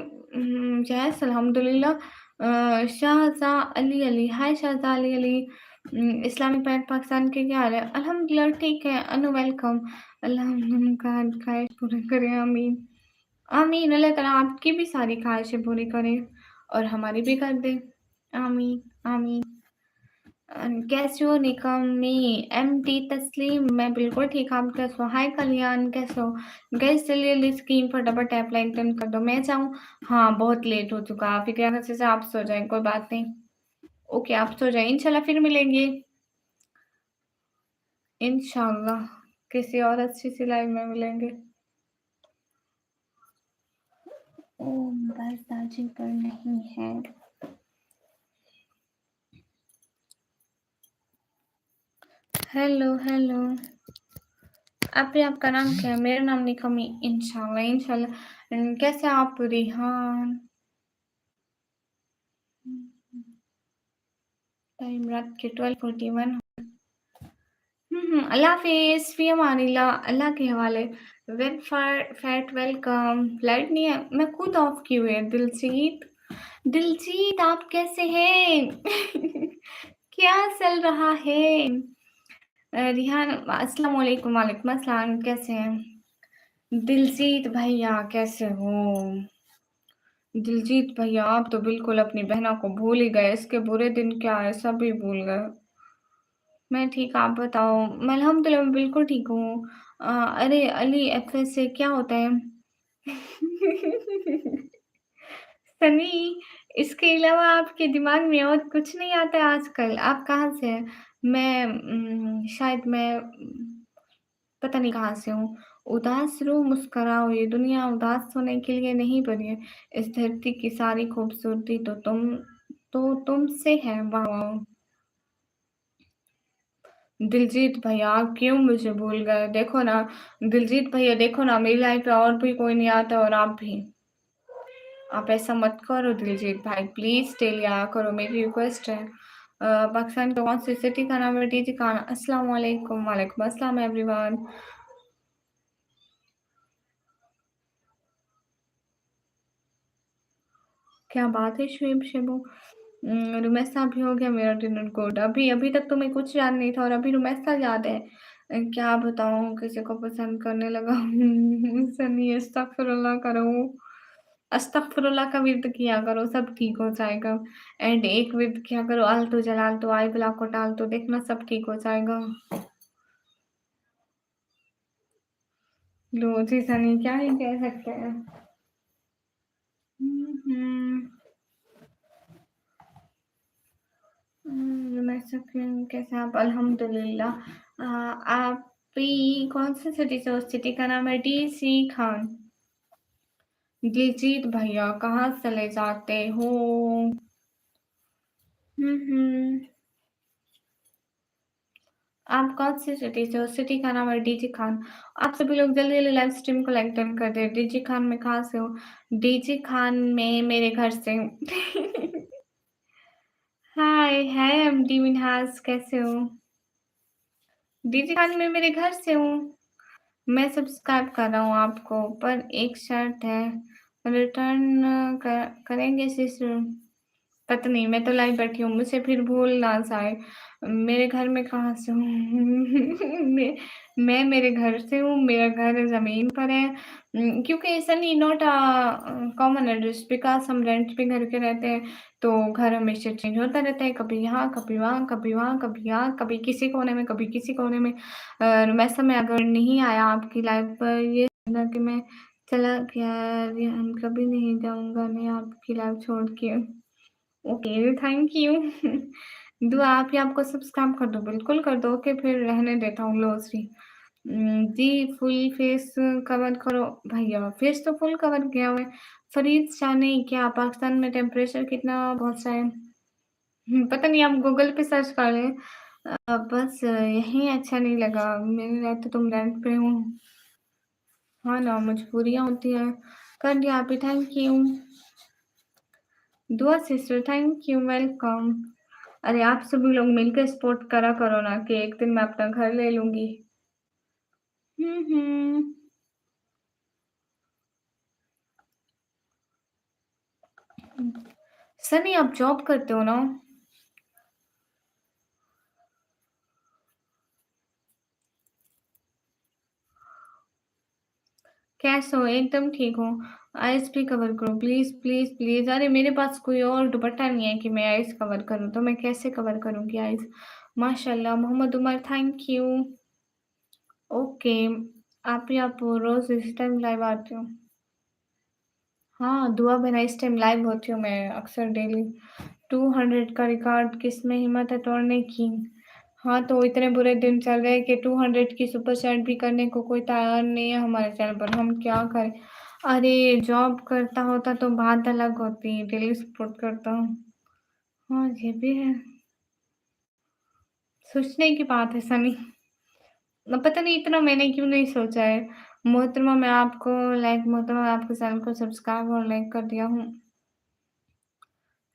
Yes, अल्हम्दुलिल्लाह। शाहज़ा अली हाय शाहज़ा अली। इस्लामिक बैंक पाकिस्तान के क्या हाल है? अल्हम्दुलिल्लाह ठीक है। अनु वेलकम। अल्लाह का ख्वाहिश पूरी करे, आमीन। आमीन। अल्लाह ताला आपकी भी सारी ख्वाहिशें पूरी करे और हमारी भी कर दे। आमीन, आमीन। कैसे हो निकम्मी? एमटी तस्लीम, मैं बिल्कुल ठीक, आप कैसे हो? हाय कल्याण, कैसे हो? गाइस चलिए स्क्रीन पर डबल टैप लाइक डन कर दो। मैं जाऊँ? हाँ, बहुत लेट हो चुका। फिक्र अच्छे से आप सो जाएँ, कोई बात नहीं। ओके, आप सो जाएँ, इंशाल्लाह फिर मिलेंगे। इंशाल्लाह किसी और अच्छी सी लाइव में मिलेंगे। ओह! बस चार्जिंग पर नहीं है। Hello, hello. आपका नाम क्या है? मेरा नाम निकम्मी। इंशाल्लाह, इंशाल्लाह। कैसे आप रिहान? टाइम रात के 12:41। अल्लाह हाफ़िज़, फ़ी अमानिल्लाह, अल्लाह के हवाले। Web fat welcome. लाइट नहीं है, मैं खुद ऑफ की हुई है दिलजीत। दिलजीत आप कैसे हैं? क्या चल रहा है? रिहान अस्सलाम वालेकुम, वालेकुम अस्सलाम कैसे हैं? दिलजीत भैया कैसे हो? दिलजीत भैया आप तो बिल्कुल अपनी बहना को भूल ही गए, इसके बुरे दिन क्या है सभी भूल गए। मैं ठीक, आप बताओ? मैं अल्हम्दुलिल्लाह मैं बिल्कुल ठीक हूँ। अरे अली एफएस से क्या होता है? सनी, इसके अलावा आपके दिमाग में और कुछ नहीं आता है आजकल? आप कहाँ से हैं? मैं शायद मैं पता नहीं कहाँ से हूँ। उदास रहो, मुस्कुराओ, ये दुनिया उदास होने के लिए नहीं बनी है। इस धरती की सारी खूबसूरती तो तुमसे है, वाह! वाह! दिलजीत भैया आप क्यों मुझे भूल गए? देखो ना, दिलजीत भैया देखो ना, मेरी लाइफ में और भी कोई नहीं आता और आप भी। आप ऐसा मत करो दिलजीत भाई, प्लीज़ स्टे लिया करो, मेरी रिक्वेस्ट है। पाकिस्तान की कौन सी सिटी का नाम है? डीजी खान। अस्सलाम वालेकुम, वालेकुम अस्सलाम एवरीवन। क्या बात है शुएब शेबू। रुमेसा भी हो गया मेरा डिनर गुड। अभी अभी तक तो मैं कुछ याद नहीं था और अभी रुमेसा याद है। क्या बताऊँ किसी को पसंद करने लगा। सनी अस्तगफुरुल्लाह करो। अस्तगफुरुल्लाह का विर्द किया करो, सब ठीक हो जाएगा। एंड एक विर्द किया करो, आलतू जलालतू आई बिला को टालतू, देखना सब ठीक हो जाएगा। लो जी सनी क्या ही कह सकते हैं। हम्म। मैं सकूँ कैसे? आप अल्हम्दुलिल्लाह। आप भी कौन सी सिटी से? उस सिटी का नाम है डीसी खान। दिलजीत भैया कहाँ चले जाते हो? हम्म। आप कौन सी सिटी से? उस सिटी का नाम है डीजी खान। आप सभी लोग जल्दी जल्दी लाइव स्ट्रीम को लाइक डन कर दे। डीजी खान में कहाँ से हो? डीजी खान में मेरे घर से हूँ। हाय हाय एमडी मिनहास कैसे हो? डीजी खान में मेरे घर से हूँ। मैं सब्सक्राइब कर रहा हूँ आपको, पर एक शर्त है। रिटर्न करेंगे सिस्टर? पता नहीं, मैं तो लाइव बैठी हूँ, मुझे फिर भूल ना जाए। मेरे घर में कहाँ से हूँ? मैं मेरे घर से हूँ, मेरा घर ज़मीन पर है। क्योंकि ऐसा नहीं, नॉट कॉमन एड्रेस, बिकॉज़ हम रेंट पे घर के रहते हैं, तो घर हमेशा चेंज होता रहता है, कभी यहाँ, कभी वहाँ, कभी वहाँ, कभी यहाँ, कभी किसी कोने में, कभी किसी कोने में। वैसा मैं अगर नहीं आया आपकी लाइव पर, ये समझना कि मैं चला गया, हम कभी नहीं जाऊँगा मैं आपकी लाइव छोड़ के। Okay, thank you. दुआ आप ही आपको सब्सक्राइब कर दो, बिल्कुल कर दो। ओके, फिर रहने देता हूँ ग्लोसरी। जी, फुल फेस कवर करो भैया, फेस तो फुल कवर किया हुआ है। फरीद शानी, क्या पाकिस्तान में टेम्परेचर कितना पहुँच रहा है? पता नहीं, आप गूगल पे सर्च कर लें। बस यहीं अच्छा नहीं लगा, मेरे रहते तुम रेंट पे हो। हाँ ना, मजबूरियाँ होती हैं। कर दिया आप ही, थैंक यू। दुआ सिस्टर, थैंक यू, वेलकम। अरे आप सभी लोग मिलकर सपोर्ट करा करो ना, कि एक दिन मैं अपना घर ले लूंगी। हम्म। सनी आप जॉब करते हो ना? कैसे हो? एकदम ठीक हो? आइस भी कवर करो प्लीज प्लीज प्लीज। अरे मेरे पास कोई और दुपट्टा नहीं है कि मैं आइस कवर करूं, तो मैं कैसे कवर करूंगी आइस? माशाल्लाह Mohammad Umar, thank you. Okay, आप ही आप रोज इस टाइम लाइव आते हो? हाँ, दुआ बिना इस टाइम लाइव होती हूँ मैं अक्सर डेली। 200 का रिकॉर्ड किसमें हिम्मत है तोड़ने की? हाँ, तो इतने बुरे दिन चल रहे हैं कि 200 की सुपर चैट भी करने को कोई तैयार नहीं है हमारे चैनल पर, हम क्या करें? अरे जॉब करता होता तो बात अलग होती, डेली सपोर्ट करता हूँ। हाँ, ये भी है। सोचने की बात है सनी। पता नहीं इतना मैंने क्यों नहीं सोचा है। मोहतरमा मैं आपको लाइक मोहतरमा मैं आपके चैनल को सब्सक्राइब और लाइक कर दिया हूँ।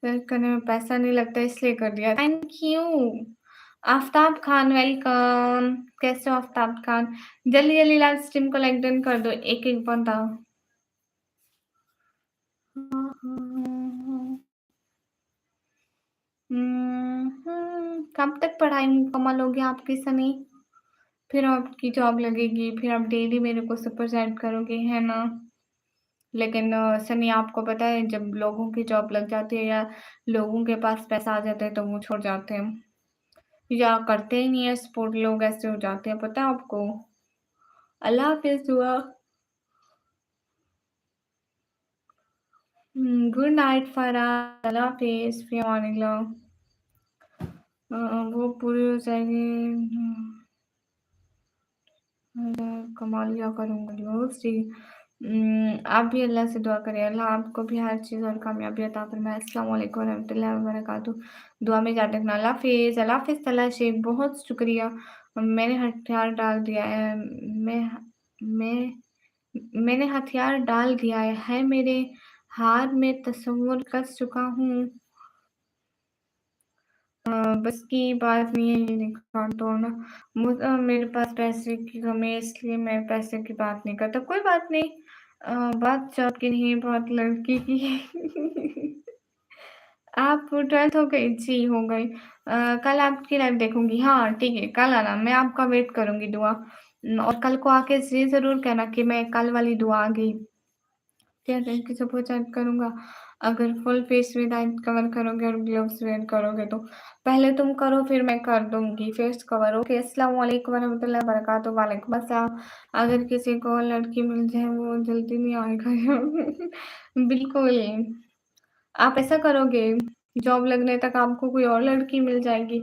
हेल्प करने में पैसा नहीं लगता इसलिए कर दिया, thank you. Aftab Khan welcome. कैसे हो आफ्ताब खान? जल्दी जल्दी लाइव स्ट्रीम को लाइक डन कर दो, एक एक बंदा। कब तक पढ़ाई मुकम्मल होगी आपकी सनी? फिर आपकी जॉब लगेगी, फिर आप डेली मेरे को सुपर चैट करोगे, है ना? लेकिन सनी आपको पता है जब लोगों की जॉब लग जाती है या लोगों के पास पैसा आ जाता है तो वो छोड़ जाते हैं या करते ही नहीं है सपोर्ट, लोग ऐसे हो जाते हैं, पता है आपको? अल्लाह हाफ़िज़ दुआ। गुड नाइट फरहाद, अल्लाह हाफ़िज़, फ़ी अमानिल्लाह। वो पूरी हो जाएगी। कमा लिया करूँगा रोज़ जी। आप भी अल्लाह से दुआ करें, अल्लाह आपको भी हर चीज़ और कामयाबी अता फरमाए। अस्सलाम वालेकुम रहमतुल्लाहि व बरकातुहू। दुआ में याद रखना। अल्लाह हाफ़िज़ तला शेख, बहुत शुक्रिया। मैंने हथियार डाल दिया है, मैं मैंने हथियार डाल दिया है मेरे हार में तसव्वुर कर चुका हूँ। बस की बात नहीं है ये निकाल तो ना। मेरे पास पैसे की कमी है इसलिए मैं पैसे की बात नहीं करता। कोई बात नहीं। बात जात की नहीं, बात लड़की की है। आप 12th हो गई? जी, हो गई। कल आपकी लाइव देखूँगी। हाँ, ठीक है, कल आना, मैं आपका वेट करूँगी दुआ। और कल को आके ये ज़रूर कहना कि मैं कल वाली दुआ आ गई। क्या थैंक यू सपोर्ट चैट करूँगा। अगर full face with I cover करोगे और ग्लव्स वेयर करोगे तो। पहले तुम करो फिर मैं कर दूँगी फेस कवर। ओके, अस्सलाम वालेकुम वरहमतुल्लाहि वबरकातुहू। वालेकुम अस्सलाम। अगर किसी को लड़की मिल जाए वो जल्दी नहीं आएगा। बिल्कुल। आप ऐसा करोगे, जॉब लगने तक आपको कोई और लड़की मिल जाएगी।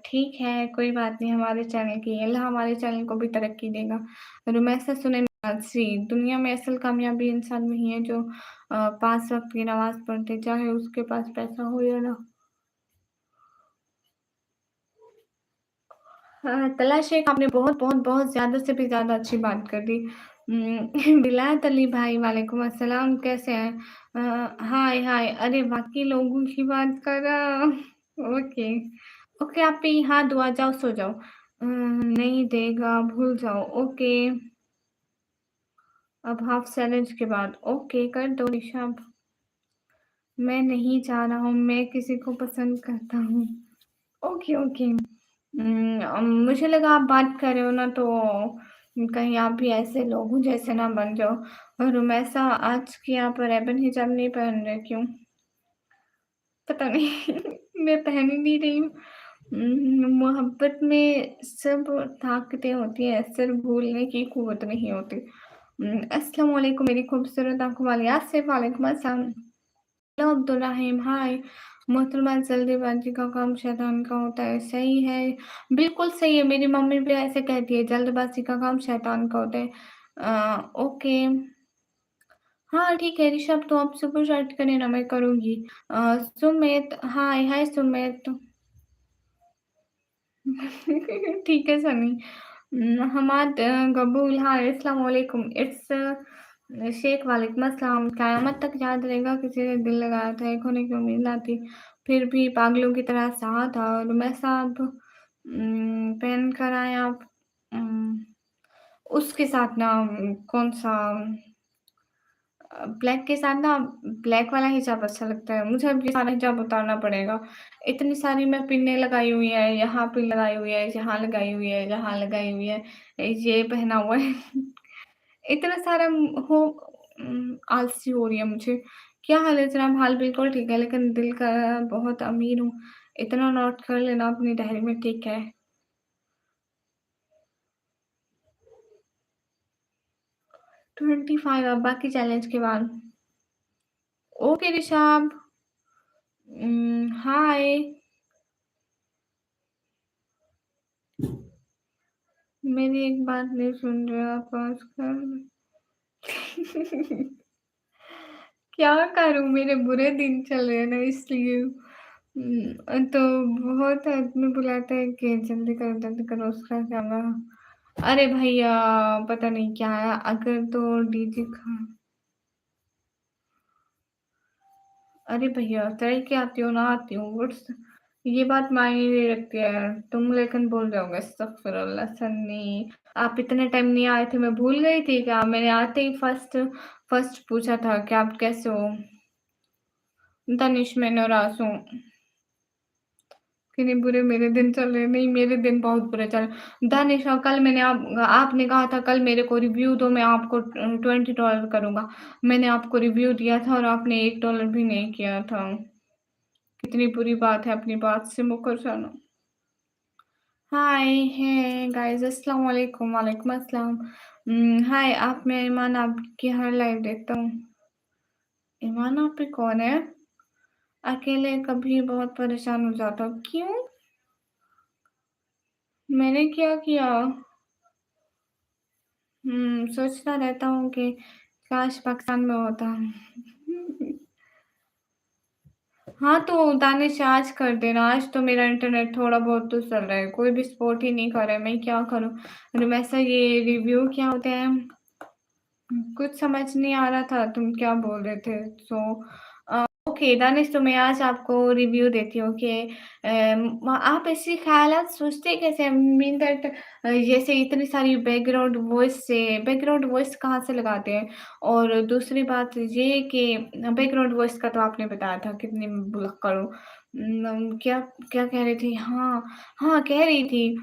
ठीक है, कोई बात नहीं हमारे चैनल की अल्लाह हमारे चैनल को भी तरक्की देगा। रुमैसा सुने जी, दुनिया में असल कामयाबी इंसान में ही है जो 5 वक़्त की नमाज़ पढ़ते, चाहे उसके पास पैसा हो या ना। हाँ, तला शेख आपने बहुत ज़्यादा से भी ज़्यादा अच्छी बात कर दी। विलायत अली भाई वालेकुम अस्सलाम, कैसे हैं? हाय हाय, अरे बाकी लोगों की बात कर रहा। ओके, ओके आप भी हाँ, दुआ जाओ सो जाओ। नहीं देगा भूल जाओ, ओके। अब हाफ सैलेड के बाद ओके कर दो ऋषभ। मैं नहीं जा रहा हूँ, मैं किसी को पसंद करता हूँ। Okay, okay. मुझे लगा आप बात कर रहे हो ना तो कहीं आप भी ऐसे लोगों जैसे ना बन जाओ। और रुमैसा आज की आप रेबन हिजाब नहीं पहन रहे क्यों? पता नहीं। मैं पहन ही नहीं रही हूँ। मोहब्बत में सब ताकतें होती हैं, सिर्फ भूलने की कुव्वत नहीं होती। अस्सलाम वालेकुम मेरी खूबसूरत आँखों वाली आसिफ़, वालेकुम अस्सलाम। हेलो अब्दुर्रहीम, हाय। मोहतरमा जल्दबाज़ी का काम शैतान का होता है, सही है। बिल्कुल सही है, मेरी मम्मी भी ऐसे कहती है, जल्दबाज़ी का काम शैतान का होता है। ओके। हाँ, ठीक है ऋषभ तो आप सुपर चैट करें ना, मैं करूँगी। सुमित, हाय, हाय सुमित। ठीक है सनी। हमाद कबूल, हाय अस्सलाम वालेकुम। शेख वालेकुम अस्सलाम। क़यामत तक याद रहेगा किसी ने दिल लगाया था, एक होने की उम्मीद ना थी, फिर भी पागलों की तरह साथ और मैं साहब पहन कर आए आप। उम, उसके साथ ना कौन-सा ब्लैक के साथ ना ब्लैक वाला हिजाब अच्छा लगता है। मुझे अब ये सारा हिजाब उतारना पड़ेगा। इतनी सारी मैं पिन्नें लगाई हुई है, यहाँ पिन लगाई हुई है, यहाँ लगाई हुई है, यहाँ लगाई हुई है, ये पहना हुआ है। इतना सारा आलसी हो रही है मुझे। क्या हाल है जनाब? हाल बिल्कुल ठीक है, लेकिन दिल का बहुत अमीर हूँ। इतना नोट कर लेना अपनी डायरी में, ठीक है? 25 अब बाकी चैलेंज के बाद। ओके ऋषभ। हाय। मेरी एक बात नहीं सुन रहे आप आजकल। क्या करूँ मेरे बुरे दिन चल रहे हैं ना इसलिए। तो बहुत आदमी बुलाता है कि जल्दी करो उसका क्या हुआ? अरे भैया पता नहीं क्या है, अगर तो डीजे का अरे भैया तय के आती हो ना आती हूँ बट्स ये बात मायने नहीं रखती है। तुम लेकिन भूल जाओगे, अस्तगफुरुल्लाह सन्नी। आप इतने टाइम नहीं आए थे, मैं भूल गई थी क्या? मैंने आते ही फर्स्ट फर्स्ट पूछा था कि आप कैसे हो? तनिश, मैंने और आंसू। इतने बुरे मेरे दिन चल रहे हैं, नहीं मेरे दिन बहुत बुरे चल रहे। दानिश कल मैंने आपने कहा था कल मेरे को रिव्यू दो मैं आपको $20 करूँगा। मैंने आपको रिव्यू दिया था और आपने $1 भी नहीं किया था। कितनी बुरी बात है अपनी बात से मुकर जाना। हाय है गाइस अस्सलाम वालेकुम वालेकुम अस्सलाम। हाय आप मैं ईमान आपकी हर लाइव देखता हूँ। ईमान आप भी कौन है? अकेले कभी बहुत परेशान हो जाता हूँ। क्यों? मैंने क्या किया? सोचता रहता हूँ कि काश पाकिस्तान में होता। हाँ, तो दानिश आज कर देना, आज तो मेरा इंटरनेट थोड़ा बहुत तो चल रहा है, कोई भी सपोर्ट ही नहीं कर रहा है, मैं क्या करूँ? वैसे ये रिव्यू क्या होते हैं? कुछ समझ नहीं आ रहा था तुम क्या बोल रहे थे। ओके दानिश तो मैं आज आपको रिव्यू देती हूँ कि आप ऐसे ख़यालात सोचते कैसे मीन दैट जैसे इतनी सारी बैकग्राउंड वॉइस कहाँ से लगाते हैं? और दूसरी बात ये कि बैकग्राउंड वॉइस का तो आपने बताया था कितनी भुलक्कड़ हो। क्या क्या कह रही थी? हाँ, हाँ कह रही थी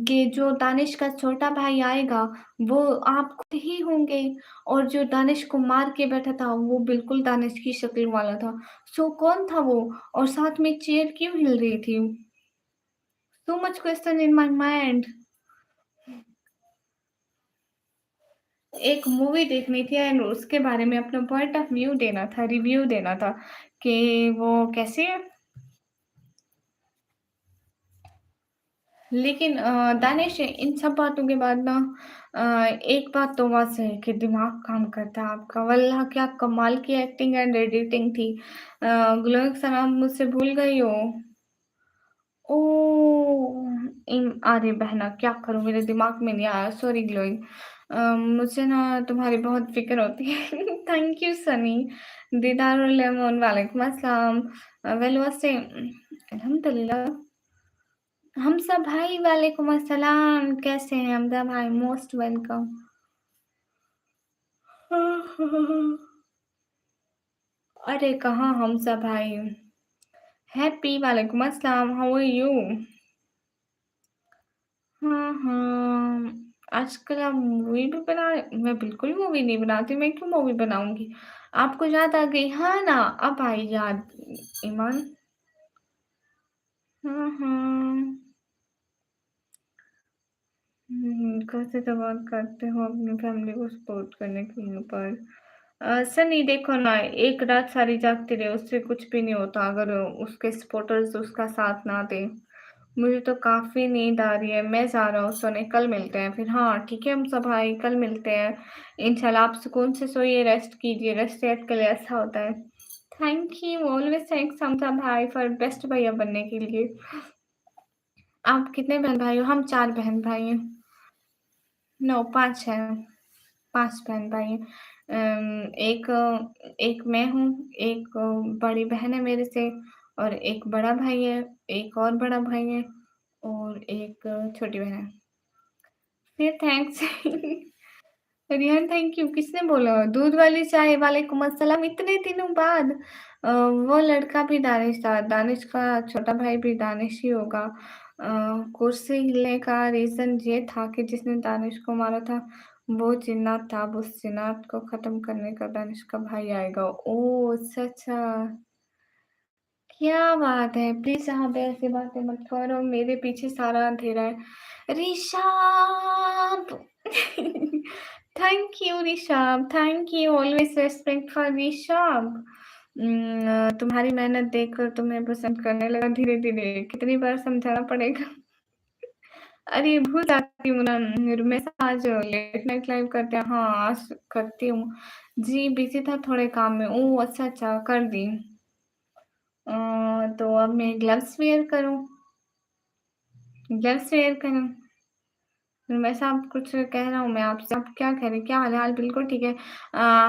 कि जो दानिश का छोटा भाई आएगा वो आप खुद ही होंगे। और जो दानिश को मार के बैठा था वो बिल्कुल दानिश की शक्ल वाला था। सो कौन था वो? और साथ में चेयर क्यों हिल रही थी? So much question in my mind. एक मूवी देखनी थी एंड उसके बारे में अपना पॉइंट ऑफ व्यू देना था, रिव्यू देना था कि वो कैसी है। लेकिन दानिश इन सब बातों के बाद ना एक बात तो बस है कि दिमाग काम करता है आपका। वल्लाह क्या कमाल की एक्टिंग एंड एडिटिंग थी। ग्लोइंग सलाम मुझसे भूल गई हो। ओह! अरे बहना क्या करूँ मेरे दिमाग में नहीं आया सॉरी ग्लोइंग। मुझे ना तुम्हारी बहुत फ़िक्र होती है। Thank you Sunny. Didarul Lemon वालेकुम अस्सलाम। वेल वैसे अल्हम्दुलिल्लाह। हमज़ा भाई वालेकुम अस्सलाम। कैसे हैं हमज़ा भाई? Most welcome. अरे कहाँ हमज़ा भाई? हैप्पी वालेकुम अस्सलाम। How are you? हाँ, हाँ। आजकल आप मूवी भी बना मैं बिल्कुल मूवी नहीं बनाती, मैं क्यों मूवी बनाऊँगी? आपको याद आ गई? हाँ ना, अब आई याद ईमान। हाँ, हाँ। कैसे तो बात करते हो अपनी फैमिली को सपोर्ट करने के ऊपर। सनी देखो ना, एक रात सारी जागती रहे, उससे कुछ भी नहीं होता अगर उसके सपोर्टर्स उसका साथ ना दें। मुझे तो काफ़ी नींद आ रही है, मैं जा रहा हूँ सोने, कल मिलते हैं फिर। हाँ, ठीक है हम सब भाई, कल मिलते हैं। इंशाल्लाह आप सुकून से सोइए, रेस्ट कीजिए, रेस्ट सेहत के लिए अच्छा होता है। थैंक यू, ऑलवेज़ थैंक्स समझा भाई फॉर बेस्ट भैया बनने के लिए। आप कितने बहन-भाई हो? हम 4 बहन-भाई हैं। नो 5 हैं, 5 बहन-भाई हैं। एक एक मैं हूँ, एक बड़ी बहन है मेरे से और एक बड़ा भाई है, एक और बड़ा भाई है और एक छोटी बहन है। फिर थैंक्स। रिहान थैंक यू किसने बोला? दूध वाली चाय वालेकुम अस्सलाम इतने दिनों बाद। वो लड़का भी दानिश था, दानिश का छोटा भाई भी दानिश ही होगा। कुर्सी हिलने का रीज़न ये था कि जिसने दानिश को मारा था वो जिन्नात था, अब उस जिन्नात को ख़त्म करने का दानिश का भाई आएगा। ओह! अच्छा, अच्छा। क्या बात है! प्लीज़ यहाँ पे ऐसी बातें मत करो, मेरे पीछे सारा अंधेरा है। Rishabh! Thank you Rishabh, thank you, always respect for Rishabh. तुम्हारी मेहनत देखकर तुम्हें पसंद करने लगा धीरे-धीरे, कितनी बार समझाना पड़ेगा? अरे भूल जाती हूँ ना, मैं आज लेट नाइट लाइव करते हैं हाँ, आज करती हूँ। जी, बिज़ी था थोड़े काम में। ओह! अच्छा, अच्छा, कर दी। तो अब मैं ग्लव्स वियर करूँ? ग्लव्स वियर करूँ? वैसे आप कुछ कह रहा हूँ मैं आपसे, आप क्या कह रहे हैं? क्या हाल-चाल? बिल्कुल ठीक है।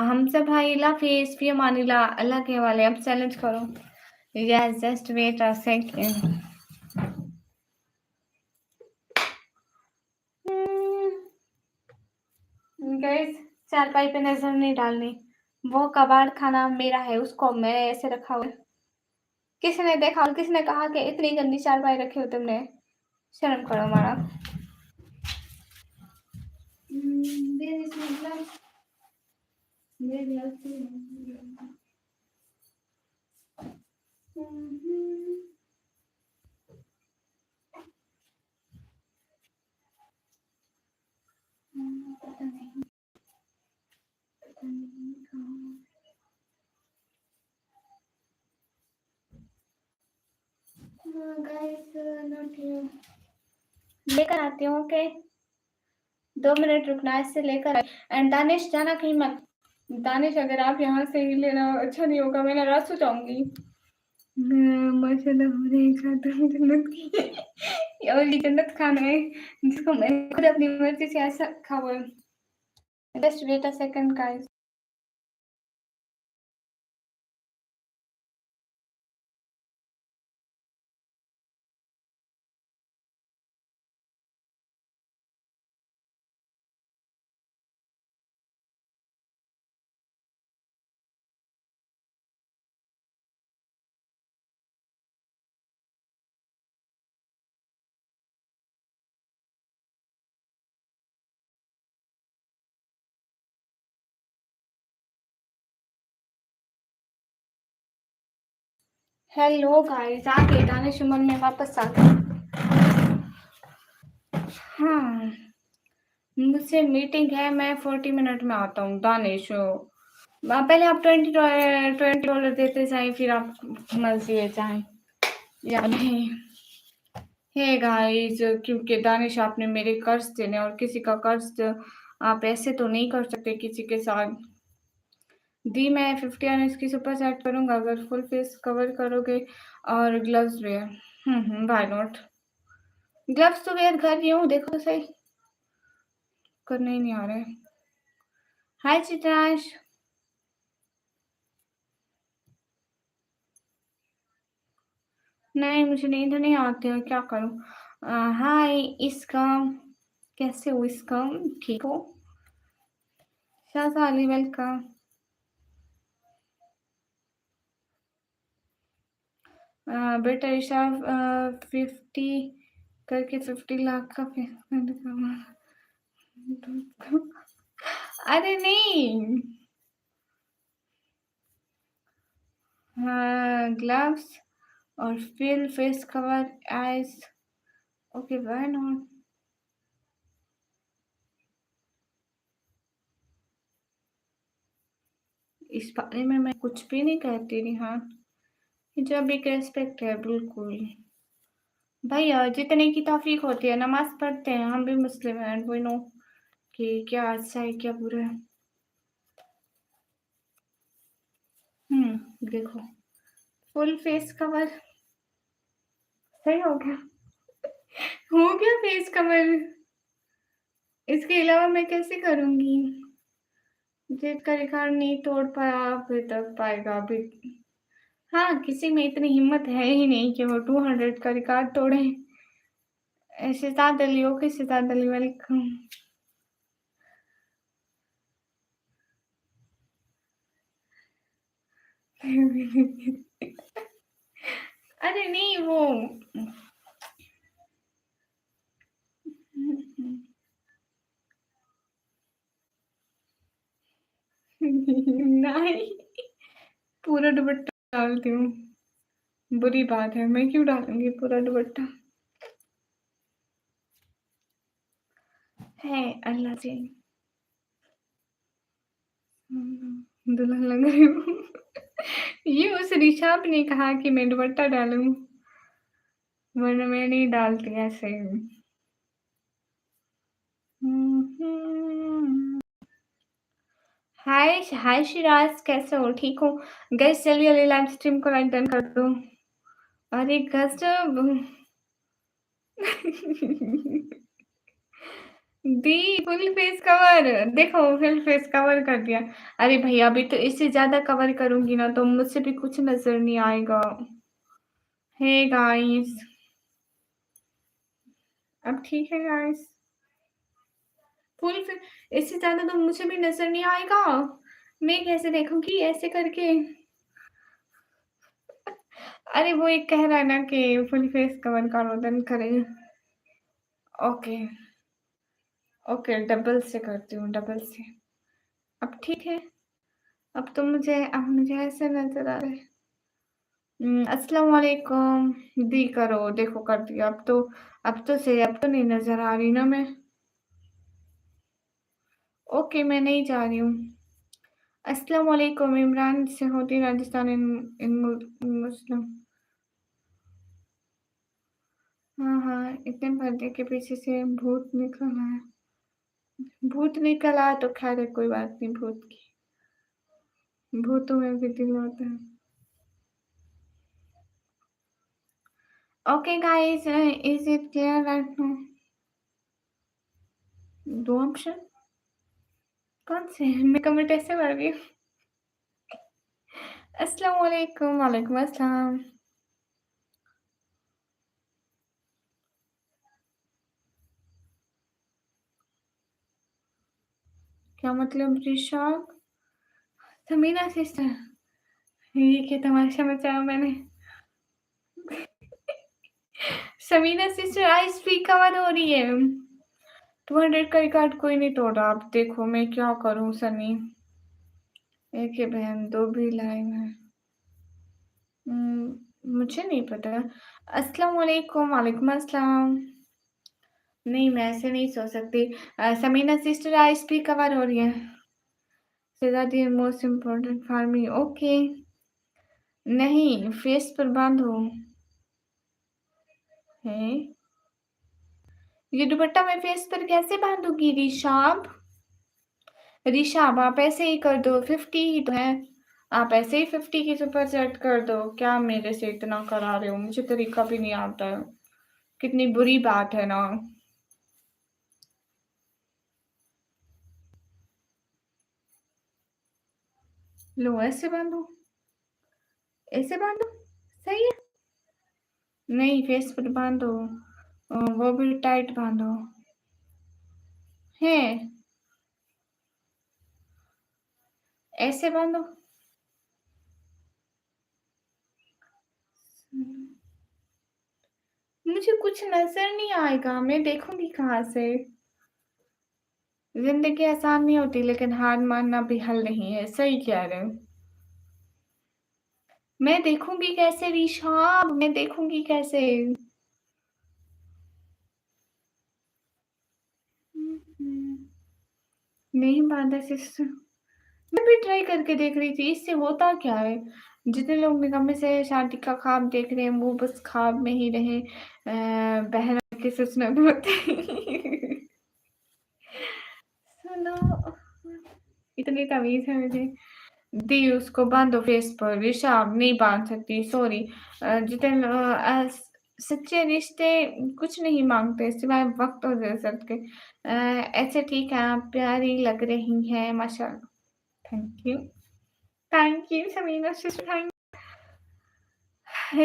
हमसे भाई अल्लाह हाफ़िज़, फ़ी अमानिल्लाह, अल्लाह के हवाले। अब चैलेंज करो। Yes, just wait a second. Guys चारपाई पे नज़र नहीं डालनी। वो कबाड़ खाना मेरा है, उसको मैं ऐसे रखा हुआ है। किसने देखा और किसने कहा कि इतनी गंदी चारपाई रखी हो तुमने? शर्म करो माड़ा। There is no blood. There is पता नहीं, पता नहीं कहाँ। Guys not here. लेकर आती हूँ, ओके? 2 मिनट रुकना है, इससे लेकर एंड दानिश जाना कहीं मत। दानिश अगर आप यहाँ से ही लेना अच्छा नहीं होगा, मैं नाराज हो जाऊंगी। माशाल्लाह मेरे साथ जन्नत की और ये जन्नत खाना है जिसको मैं खुद अपनी मर्जी से ऐसा खाऊं। Just wait a second guys. Hello guys, आ गए दानिश उमर में वापस आ गए। हाँ, मुझसे मीटिंग है, मैं 40 मिनट में आता हूँ दानिश। पहले आप $20 देते जाए, फिर आप मर्जी जाए या नहीं। हे गाइस, क्योंकि दानिश आपने मेरे कर्ज देने और किसी का कर्ज आप ऐसे तो नहीं कर सकते किसी के साथ। दी मैं 50 और इसकी सुपर सेट करूंगा अगर फुल फेस कवर करोगे और gloves wear. Why not. Gloves तो वेयर कर रही हूँ, देखो तो सही। करने ही नहीं आ रहे। हाय चित्रांश। नहीं, मुझे नींद नहीं आती है, क्या करूं। हाय इसका, कैसे हो इसका? ठीक हो? शाह अली वेलकम। बेटा ईशा 50 करके 50 लाख का पेमेंट कमा। अरे नहीं, ग्लव्स और fill face cover eyes. Okay why not. इस बारे में मैं कुछ भी नहीं कहती रिहान, जब एक रेस्पेक्ट है बिल्कुल। भैया जितने की तौफीक होती है नमाज पढ़ते हैं, हम भी मुस्लिम हैं, वी नो कि क्या अच्छा है क्या बुरा है। देखो फुल फेस कवर सही हो गया। हो गया फेस कवर। इसके अलावा मैं कैसे करूंगी? जिसका रिकॉर्ड नहीं तोड़ पाया अभी तक पाएगा अभी। हाँ, किसी में इतनी हिम्मत है ही नहीं कि वो 200 का रिकॉर्ड तोड़े। शिजात अली, ओके शिजात अली वेलकम। अरे नहीं वो नहीं, पूरा दुपट्टा डालती हूँ। बुरी बात है, मैं क्यों डालूंगी पूरा दुपट्टा? है अल्लाह जी। दुल्हन लग रही हूँ। ये उस ऋषभ ने कहा कि मैं दुपट्टा डालूं, वरना मैं नहीं डालती ऐसे। हाय हाय शिराज, कैसे हो? ठीक हो? गाइस चलिए अली लाइव स्ट्रीम को लाइक डन कर दो। अरे गजब। दी फुल फेस कवर, देखो फुल फेस कवर कर दिया। अरे भैया अभी तो इससे ज्यादा कवर करूंगी ना तो मुझसे भी कुछ नजर नहीं आएगा। हे गाइस, अब ठीक है गाइस। फुल फेस, इससे ज्यादा तो मुझे भी नजर नहीं आएगा। मैं कैसे देखूंगी ऐसे करके? अरे वो एक कह रहा है ना कि फुल फेस कवर करो देन करें। ओके, ओके डबल से करती हूँ, डबल से। अब ठीक है? अब मुझे ऐसे नज़र आ रहा है। अस्सलाम वालेकुम। दी करो, देखो कर दिया अब तो सही, अब तो नहीं नज़र आ रही ना मैं? ओके, मैं नहीं जा रही हूँ। अस्सलाम वालेकुम, इमरान से होती राजस्थान इन इन मुस्लिम। हाँ, हाँ, इतने पर्दे के पीछे से भूत निकल आया। भूत निकल आया तो खैर है, कोई बात नहीं भूत की। भूतों में भी दिल होता है। Okay guys, is it clear right now? 2 option? कौन से? मैं कमेंट ऐसे भर रही हूँ। अस्सलाम वालेकुम, वालेकुम अस्सलाम। क्या मतलब रिशाद? समीना सिस्टर? ये क्या तमाशा मचाया मैंने? Sameena sister eyes free cover हो रही है। 200 का रिकॉर्ड कोई नहीं तोड़ा। अब देखो मैं क्या करूं सनी। एक है बहन, दो भी लाइन है। मुझे नहीं पता। अस्सलाम वालेकुम, वालेकुम अस्सलाम। नहीं, मैं ऐसे नहीं सो सकती। Sameena sister eyes free cover हो रही है। Shahzadi most important for me. Okay. नहीं, फेस पर बांधो। है? ये दुपट्टा मैं फेस पर कैसे बांधूंगी ऋषभ? ऋषभ आप ऐसे ही कर दो, 50 ही तो है। आप ऐसे ही 50 की सुपर सेट कर दो। क्या मेरे से इतना करा रहे हो? मुझे तरीका भी नहीं आता है। कितनी बुरी बात है ना। लो ऐसे बांधो, ऐसे बांधो। सही है। नहीं, फेस पर बांधो। वो भी टाइट बांधो। है? ऐसे बांधो। मुझे कुछ नजर नहीं आएगा, मैं देखूंगी कहाँ से? जिंदगी आसान नहीं होती, लेकिन हार मानना भी हल नहीं है। सही कह रहे हो। मैं देखूंगी कैसे ऋषभ? मैं देखूंगी कैसे? नहीं बांधा सिस्टर। मैं भी ट्राई करके देख रही थी, इससे होता क्या है? जितने लोग निकम्मे से शादी का ख्वाब देख रहे हैं वो बस ख्वाब में ही रहे। बहन के ससुर होते। सुनो, इतनी तमीज है मुझे। दी उसको बांधो फेस पर। ऋषभ नहीं बांध सकती, सॉरी। जितने सच्चे रिश्ते कुछ नहीं मांगते सिवाय वक्त और इज्जत के। ऐसे ठीक है, आप प्यारी लग रही हैं माशाल्लाह। Thank you. Thank you Sameena sister, thank.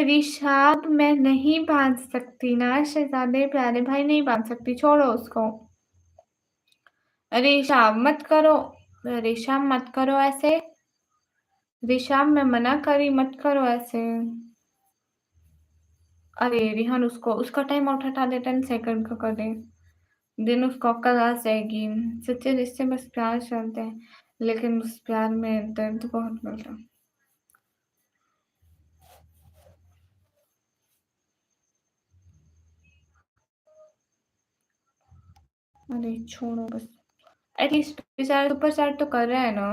Rishabh मैं नहीं बांध सकती ना, शहजादे प्यारे भाई नहीं बांध सकती, छोड़ो उसको। ऋषभ मत करो। ऋषभ मत करो ऐसे। ऋषभ मैं मना करी, मत करो ऐसे। अरे रिहान, उसको उसका टाइम आउट हटा दे, 10 सेकंड का कर दे। दिन उसको अक्ल आ जाएगी। सच्चे रिश्ते बस प्यार चलते हैं, लेकिन उस प्यार में दर्द बहुत मिलता है। अरे छोड़ो बस। एटलीस्ट बेचारा सुपर चैट तो कर रहा है ना।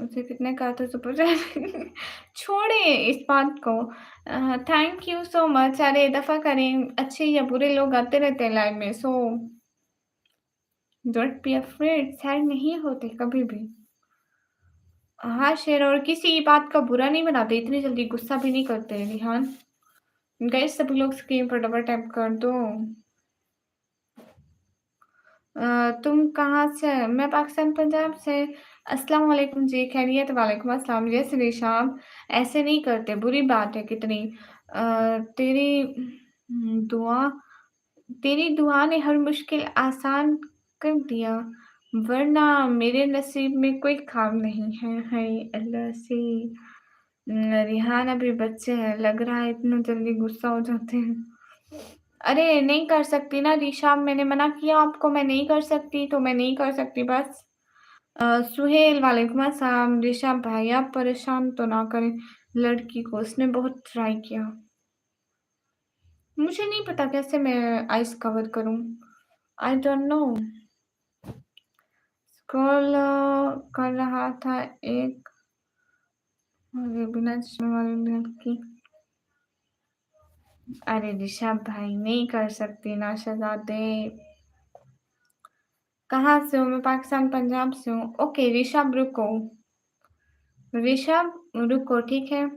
उसे कितने कहा था सुपर चैट। छोड़े इस बात को। Thank you so much. अरे दफा करें, अच्छे या बुरे लोग आते रहते हैं लाइफ में, so don't be afraid. Sad नहीं होते कभी भी। हाँ शेर, और किसी बात का बुरा नहीं बनाते, इतनी जल्दी गुस्सा भी नहीं करते रिहान। गाइस सभी लोग स्क्रीन पर डबल टैप कर दो। तुम कहाँ से? मैं पाकिस्तान पंजाब से। अस्सलाम वालेकुम जी, खैरियत? वालेकुम अस्सलाम। यस ऋषभ, ऐसे नहीं करते, बुरी बात है कितनी। तेरी दुआ, तेरी दुआ ने हर मुश्किल आसान कर दिया, वरना मेरे नसीब में कोई ख्वाब नहीं है। हाय अल्लाह से। रिहान अभी बच्चे हैं, लग रहा है इतना जल्दी गुस्सा हो जाते हैं। अरे नहीं कर सकती ना ऋषा, मैंने मना किया आपको, मैं नहीं कर सकती तो मैं नहीं कर सकती बस। सुहेल वालेकुम अस्सलाम। ऋषा भाई आप परेशान तो ना करें लड़की को, उसने बहुत ट्राई किया। मुझे नहीं पता कैसे मैं आइस कवर करूं, आई डोंट नो। स्क्रॉल कर रहा था एक अरे बिना चश्मे वाली लड़की। अरे ऋषभ भाई नहीं कर सकती ना शहजादे। कहाँ से हो? मैं पाकिस्तान पंजाब से हूँ। ओके ऋषभ रुको, ऋषभ रुको ठीक है,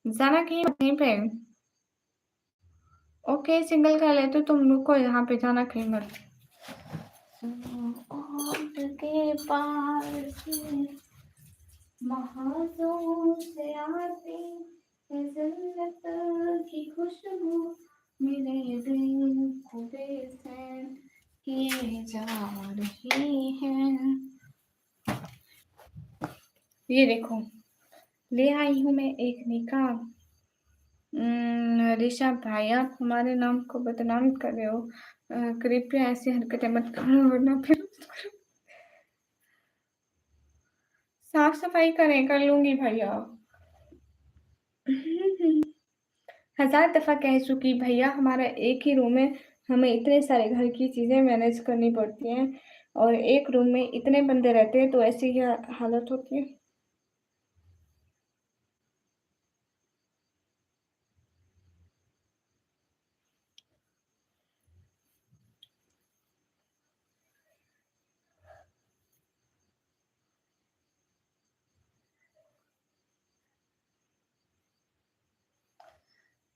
जाना कहीं वहीं पे। ओके सिंगल कर लेते हो, तुम रुको यहाँ पे, जाना कहीं मत। और के पार से महाजों से आती है जन्नत की खुशबू, मेरे दिल को बेचैन किए जा रही है। ये देखो ले आई हूँ मैं एक निकाह। ऋषभ भाई आप हमारे नाम को बदनाम कर रहे हो, कृपया ऐसी हरकतें मत करो वरना फिर साफ सफाई करें, कर लूंगी भैया। हजार दफा कह चुकी भैया, हमारा एक ही रूम है, हमें इतने सारे घर की चीजें मैनेज करनी पड़ती हैं, और एक रूम में इतने बंदे रहते हैं तो ऐसी ही हालत होती है।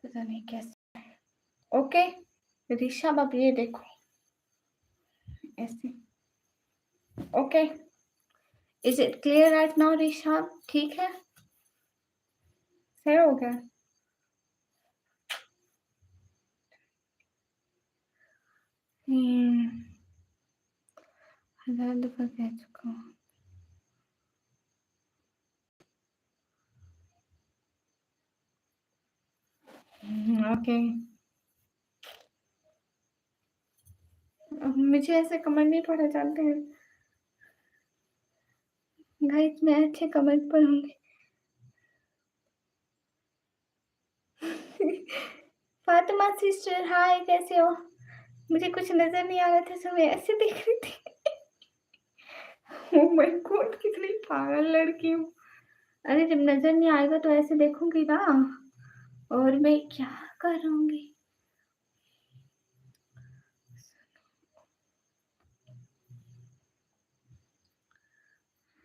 पता नहीं कैसे। ओके ऋषभ अब ये देखो ऐसे। Okay is it clear right now Rishabh? ठीक है, सही हो गया। हम्म, हजार दफा कह चुका हूँ। ओके मुझे ऐसे कमेंट नहीं पढ़े जाते हैं गाइस, मैं अच्छे कमेंट पढ़ूंगी। फातिमा सिस्टर हाय, कैसे हो? मुझे कुछ नजर नहीं आ रहा था तो मैं ऐसे देख रही थी। ओह माय गॉड कितनी पागल लड़की हूँ। अरे जब नजर नहीं आएगा तो ऐसे देखूंगी ना, और मैं क्या करूंगी।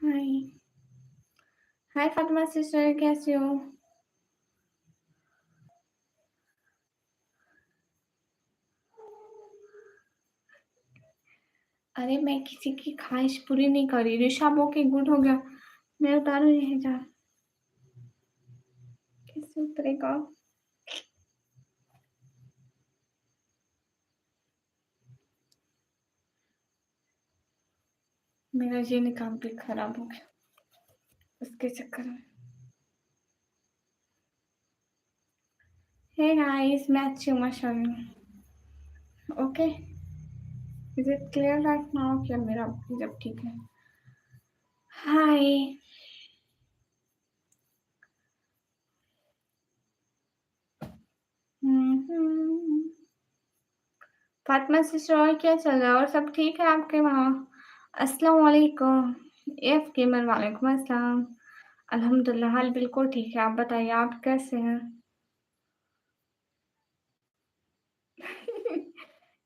हाय हाय फातिमा सिस्टर कैसे हो? अरे मैं किसी की ख्वाहिश पूरी नहीं करी, ऋषभ ओके गुड हो गया, मैं उतारू नहीं जा। कैसे उतरेगा? मेरा ये निकाम भी खराब हो गया उसके चक्कर में। हे गाइस मैं अच्छी हूँ माशाल्लाह। Okay is it clear right now? क्या मेरा जब ठीक है। हाय फातिमा सिस्टर और क्या चल रहा है, और सब ठीक है आपके वहाँ? अस्सलाम वालेकुम। एफ केमर वालेकुम अस्सलाम। अल्हम्दुलिल्लाह हाल बिल्कुल ठीक है, आप बताइए आप कैसे हैं?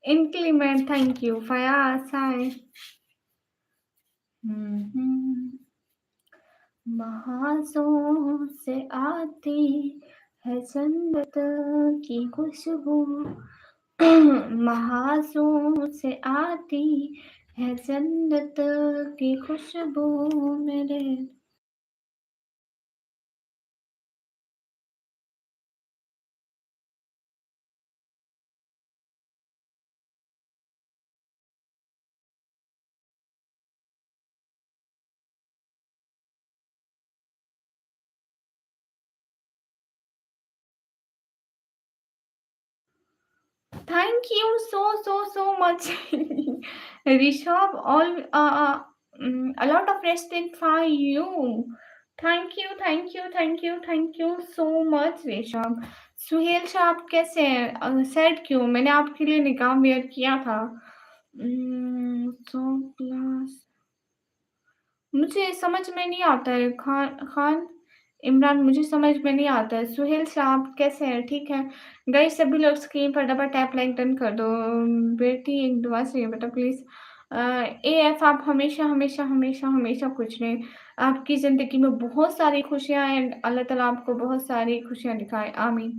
इंक्लीमेंट थैंक यू फयाज हाय। हम्म, महाजों से आती है जन्नत की खुशबू, महाजों से आती है जन्नत की खुशबू मेरे। Thank you so much, Rishabh. A lot of respect for you. Thank you so much, Rishabh. Suhail Shah आप कैसे हैं? सैड क्यों? मैंने आपके लिए निकाह वेयर किया था। सो क्लास मुझे समझ में नहीं आता है खान खान इमरान, मुझे समझ में नहीं आता है। सुहेल शाह आप कैसे हैं? ठीक है। गाइस सभी लोग स्क्रीन पर डबल टैप लाइक डन कर दो। बेटी एक दुआ चाहिए बेटा प्लीज। एएफ आप हमेशा हमेशा हमेशा हमेशा खुश रहें। आपकी जिंदगी में बहुत सारी खुशियां एंड अल्लाह ताला आपको बहुत सारी खुशियां दिखाए, आमीन।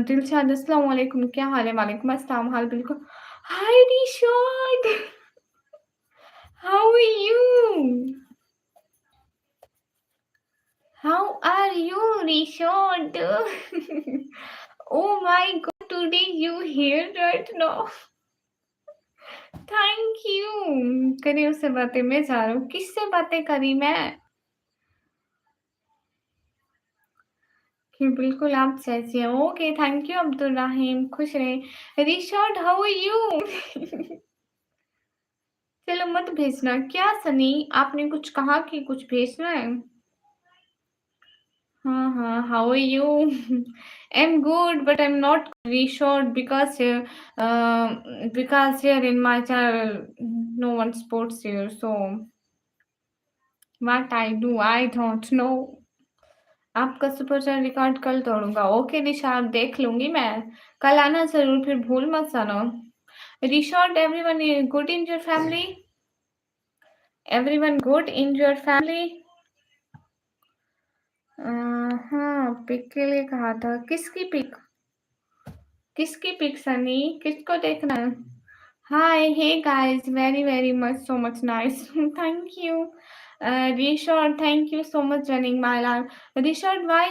दिलशाद अस्सलाम वालेकुम, क्या हाल है? वालेकुम अस्सलाम, हाल बिल्कुल। Hi Dishad, how are you? How are you, Rishod? Oh my god, today you here right now. Thank you. करी उससे बातें, मैं जा रहा हूँ। किससे बातें करी मैं? कि बिल्कुल आप जैसी हैं। ओके थैंक यू अब्दुल रहीम, खुश रहे। रिशॉर्ट हाउ आर यू? चलो मत भेजना। क्या सनी, आपने कुछ कहा कि कुछ भेजना है? How are you? I'm good, but I'm not very sure because here in my channel no one sports here. So what I do, I don't know. आपका सुपर चैट रिकॉर्ड कल तोड़ूंगा। ओके निशा, आप देख लूंगी मैं। कल आना जरूर, फिर भूल मत जाना। Rishad everyone good in your family? Everyone good in your family? हाँ पिक के लिए कहा था। किसकी पिक? किसकी पिक सनी? किसको देखना है? Hi hey guys, very very much so much nice. Thank you Rishad, thank you so much running my life. Rishad why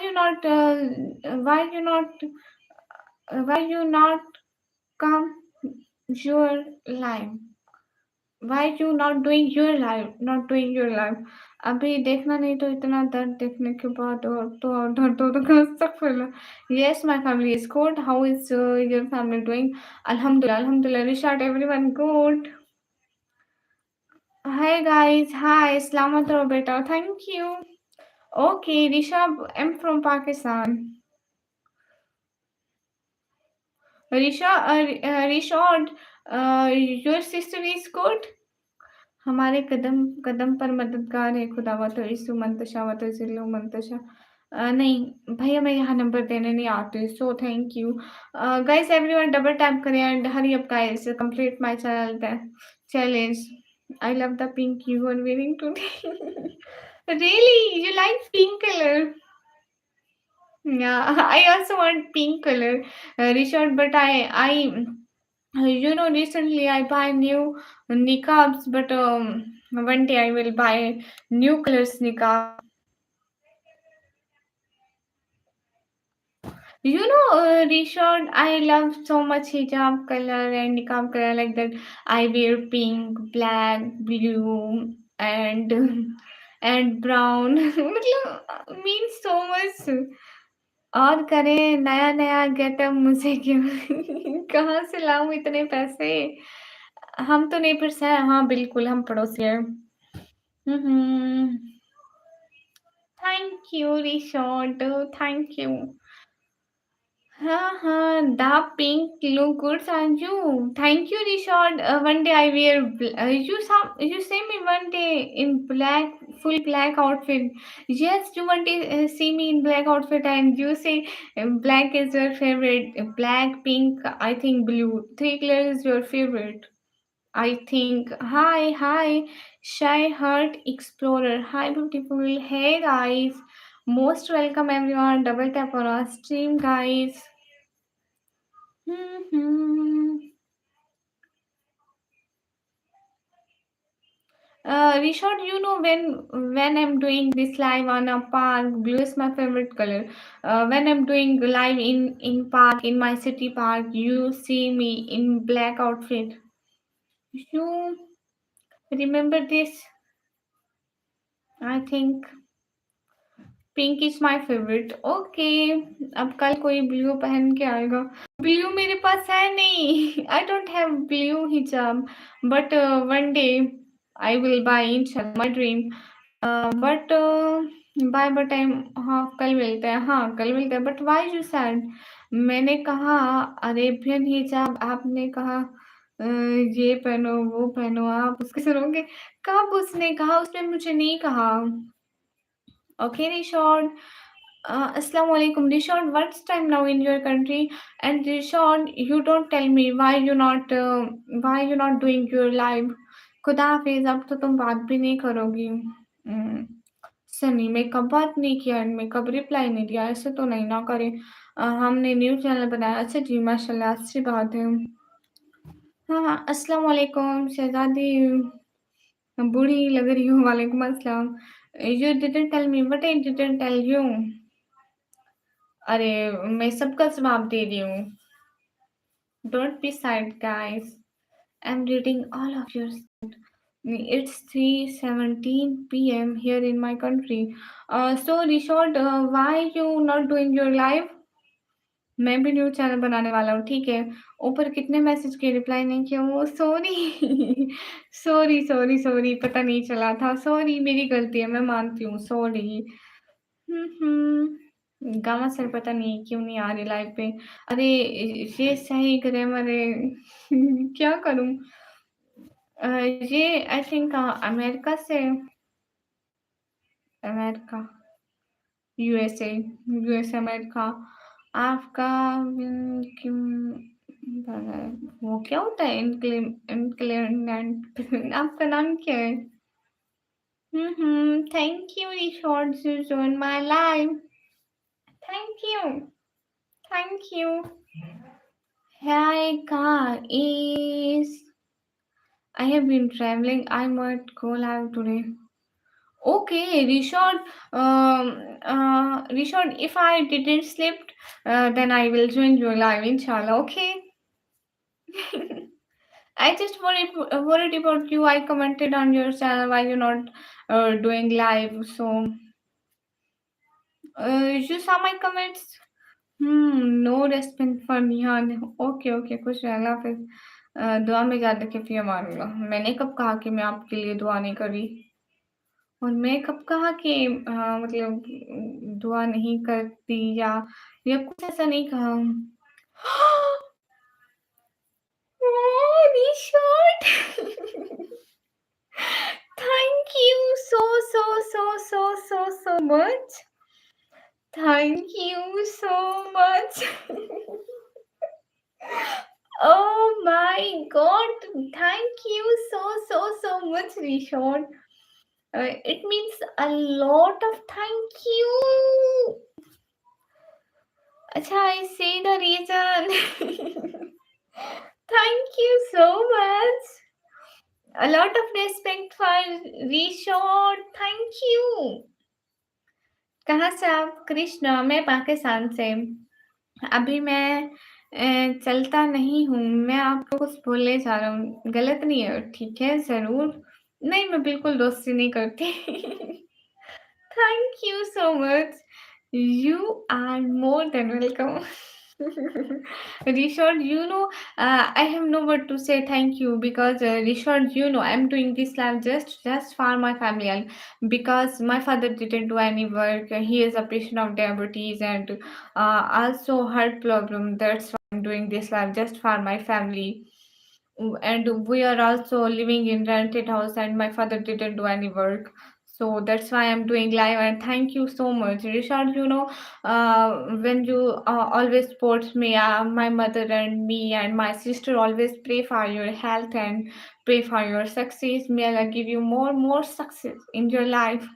you not come your live? Why you not doing your life? अभी देखना नहीं तो इतना दर्द देखने के बाद और तो और दर्द होगा। अस्तगफुरुल्लाह। Yes, my family is good. How is your family doing? Alhamdulillah, Alhamdulillah. Rishad, everyone good. Hi guys, hi. Salamat रहो बेटा. Thank you. Okay, Rishabh, I'm from Pakistan. Rishad, your sister is good. हमारे कदम कदम पर मददगार है खुदा व तो यीशु मंतशा व तो जिल्लु मंतशा। नहीं भैया, मैं यहाँ नंबर देने नहीं आती। So thank you guys, everyone double tap करें and hurry up guys, complete my challenge. I love the pink you are wearing today. Really you like pink colour? Yeah, I also want pink color, Richard, but recently I buy new niqabs, but one day I will buy new colors niqab. Richard, I love so much hijab color and niqab color like that. I wear pink, black, blue, and and brown. मतलब means so much. और करें नया नया गेटअप मुझे क्यों? कहाँ से लाऊं इतने पैसे? हम तो नेबर्स हैं। हाँ बिल्कुल, हम पड़ोसी हैं। हम्म। Thank you Rishad, thank you. The pink look good on you. Thank you, Rishad. One day I wear. You see me one day in black, full black outfit. Yes, you one day see me in black outfit, and you say black is your favorite. Black, pink, I think blue. Three colors is your favorite. I think. Hi, Shy Heart Explorer. Hi, beautiful. Hey, guys. Most welcome, everyone. Double tap on our stream, guys. Mhm. Rishad, when I'm doing this live on a park, blue is my favorite color. When I'm doing live in park, in my city park, you see me in black outfit. You remember this? I think. Pink is my favourite. Okay, अब कल कोई ब्लू पहन के आएगा। ब्लू मेरे पास है नहीं। I don't have blue hijab, but one day I will buy इंशाल्लाह, my dream. But bye bye time, हाँ, कल मिलते हैं, हाँ, कल मिलते हैं, बट व्हाई यू सैड? मैंने कहा अरेबियन हिजाब, आपने कहा ये पहनो, वो पहनो, आप उसके सुनोगे? कब उसने कहा? उसने मुझे नहीं कहा। Okay, Rishon. Assalamu alaikum, Rishon. What's time now in your country? And Rishon, you don't tell me why you not doing your live. खुदा हाफिज, अब तो तुम बात भी नहीं करोगी। सनी, मैं कब बात नहीं किया एंड मैं कब रिप्लाई नहीं दिया, ऐसे तो नहीं ना करे। हमने न्यू चैनल बनाया। अच्छा जी, माशाल्लाह, अच्छी बात है। हाँ हाँ, अस्सलाम वालेकुम शहजादी, बूढ़ी लग रही हूँ। वालेकुम अस्सलाम। You didn't tell me, what I didn't tell you? अरे, मैं सबका जवाब दे रही हूँ। Don't be sad guys, I am reading all of your. It's 3:17 p.m. here in my country. So Rishod, why you not doing your live? मैं भी न्यू चैनल बनाने वाला हूँ, ठीक है। ऊपर कितने मैसेज के रिप्लाई नहीं किया, वो सॉरी। सॉरी सॉरी सॉरी, पता नहीं चला था, सॉरी, मेरी गलती है, मैं मानती हूँ, सॉरी। गामा सर पता नहीं क्यों नहीं आ रही लाइव पे। अरे, ये सही ग्रामर है। क्या करूं? ये आई थिंक अमेरिका से, अमेरिका, यूएसए, यूएसए अमेरिका। आपका क्यों वो क्या होता है? इनक्लेमेंट। आपका नाम क्या है? Thank you Rishad to join my live. Thank you, thank you. Hi guys, I have been traveling. I might go live today. Okay, Rishon. Rishon, if I didn't sleep, then I will join your live, inshallah. Okay. I just worried about you. I commented on your channel why you're not doing live. So you saw my comments. No respect for Nihan. Okay okay, खुश रह, अल्लाह हाफ़िज़। दुआ में याद रखें, फ़ी अमानिल्लाह। मैंने कब कहा कि मैं आपके लिए दुआ नहीं करी? और मैं कब कहा कि मतलब दुआ नहीं करती, या कुछ ऐसा नहीं कहा। Oh! Rishad! Thank you so much. Thank you so much. Oh my God! Thank you so much, Rishon. It means a lot of thank you. Acha, I see the reason. Thank you so much. A lot of respect for Rishon. Thank you. कहाँ से आप? कृष्णा, मैं पाकिस्तान से। अभी मैं चलता नहीं हूँ, मैं आपको कुछ बोलने जा रहा हूँ, गलत नहीं है, ठीक है? ज़रूर। नहीं, मैं बिल्कुल दोस्ती नहीं करती। Thank you so much. You are more than welcome. Rishad, I have no word to say thank you because Rishad, I'm doing this live just for my family and because my father didn't do any work. He is a patient of diabetes and also heart problem. That's why I'm doing this live just for my family. And we are also living in rented house and my father didn't do any work, so that's why I'm doing live. And thank you so much, Richard. When you always support me, my mother and me and my sister always pray for your health and pray for your success. May Allah give you more success in your life.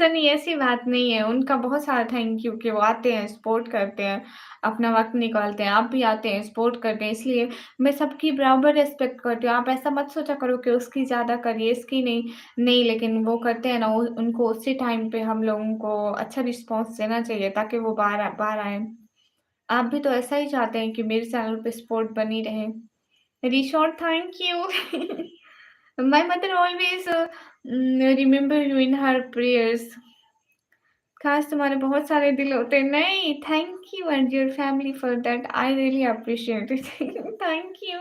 Sunny, ऐसी बात नहीं है, उनका बहुत सारा थैंक यू कि वो आते हैं, सपोर्ट करते हैं, अपना वक़्त निकालते हैं, आप भी आते हैं, सपोर्ट करते हैं, इसलिए मैं सबकी बराबर रिस्पेक्ट करती हूँ। आप ऐसा मत सोचा करो कि उसकी ज़्यादा करिए, इसकी नहीं। नहीं, लेकिन वो करते हैं ना, उ उनको उसी टाइम पे हम लोगों को अच्छा रिस्पॉन्स देना चाहिए ताकि वो बार आएँ। आप भी तो ऐसा ही चाहते हैं कि मेरे चैनल पे सपोर्ट बनी रहे। Rishad, thank you. My mother always remember you in her prayers. काश तुम्हारे बहुत सारे दिल होते। नहीं, thank you and your family for that, I really appreciate it. Thank you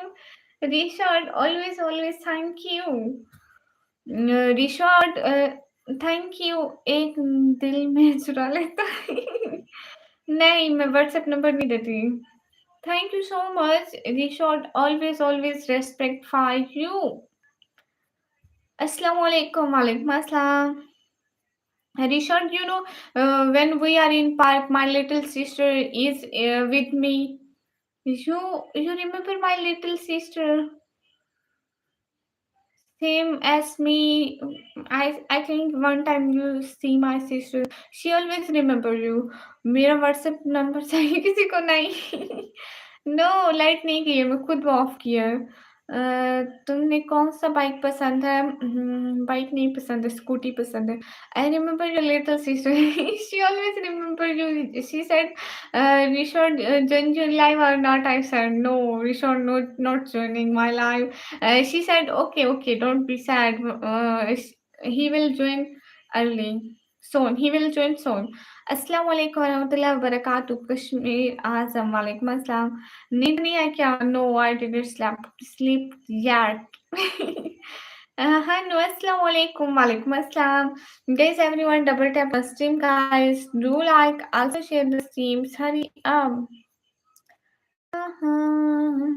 Rishad, always always thank you. Rishad, thank you. एक दिल में चुरा लेता है। नहीं, मैं व्हाट्सएप नंबर नहीं देती। Thank you so much Rishad, always always respect for you. अस्सलाम वालेकुम। वालेकुम अस्सलाम। Rishad, when we are in park, my little sister is with me. You remember my little sister? Same as me. I think one time you see my sister. She always remember you. मेरा व्हाट्सएप नंबर चाहिए किसी को नहीं। नो, लाइट नहीं की है, मैं खुद ऑफ किया है। तुमने कौन सा बाइक पसंद है? बाइक नहीं पसंद है, स्कूटी पसंद है। I remember your little sister. She always remember you. She said, we should join your live or not? I said, no, we should not joining my live. She said, okay, okay, don't be sad. He will join early. Soon. He will join soon. अस्सलाम वालेकुम वरहमतुल्लाहि वबरकातुहू। कश्मीर आज़म। वालेकुम अस्सलाम। नींद नहीं आई क्या? No, I didn't sleep yet. Hello, assalamu alaikum. Walaikum assalam. Guys, everyone, double tap the stream, guys. Do like, also share the streams. Hurry up. Uh-huh.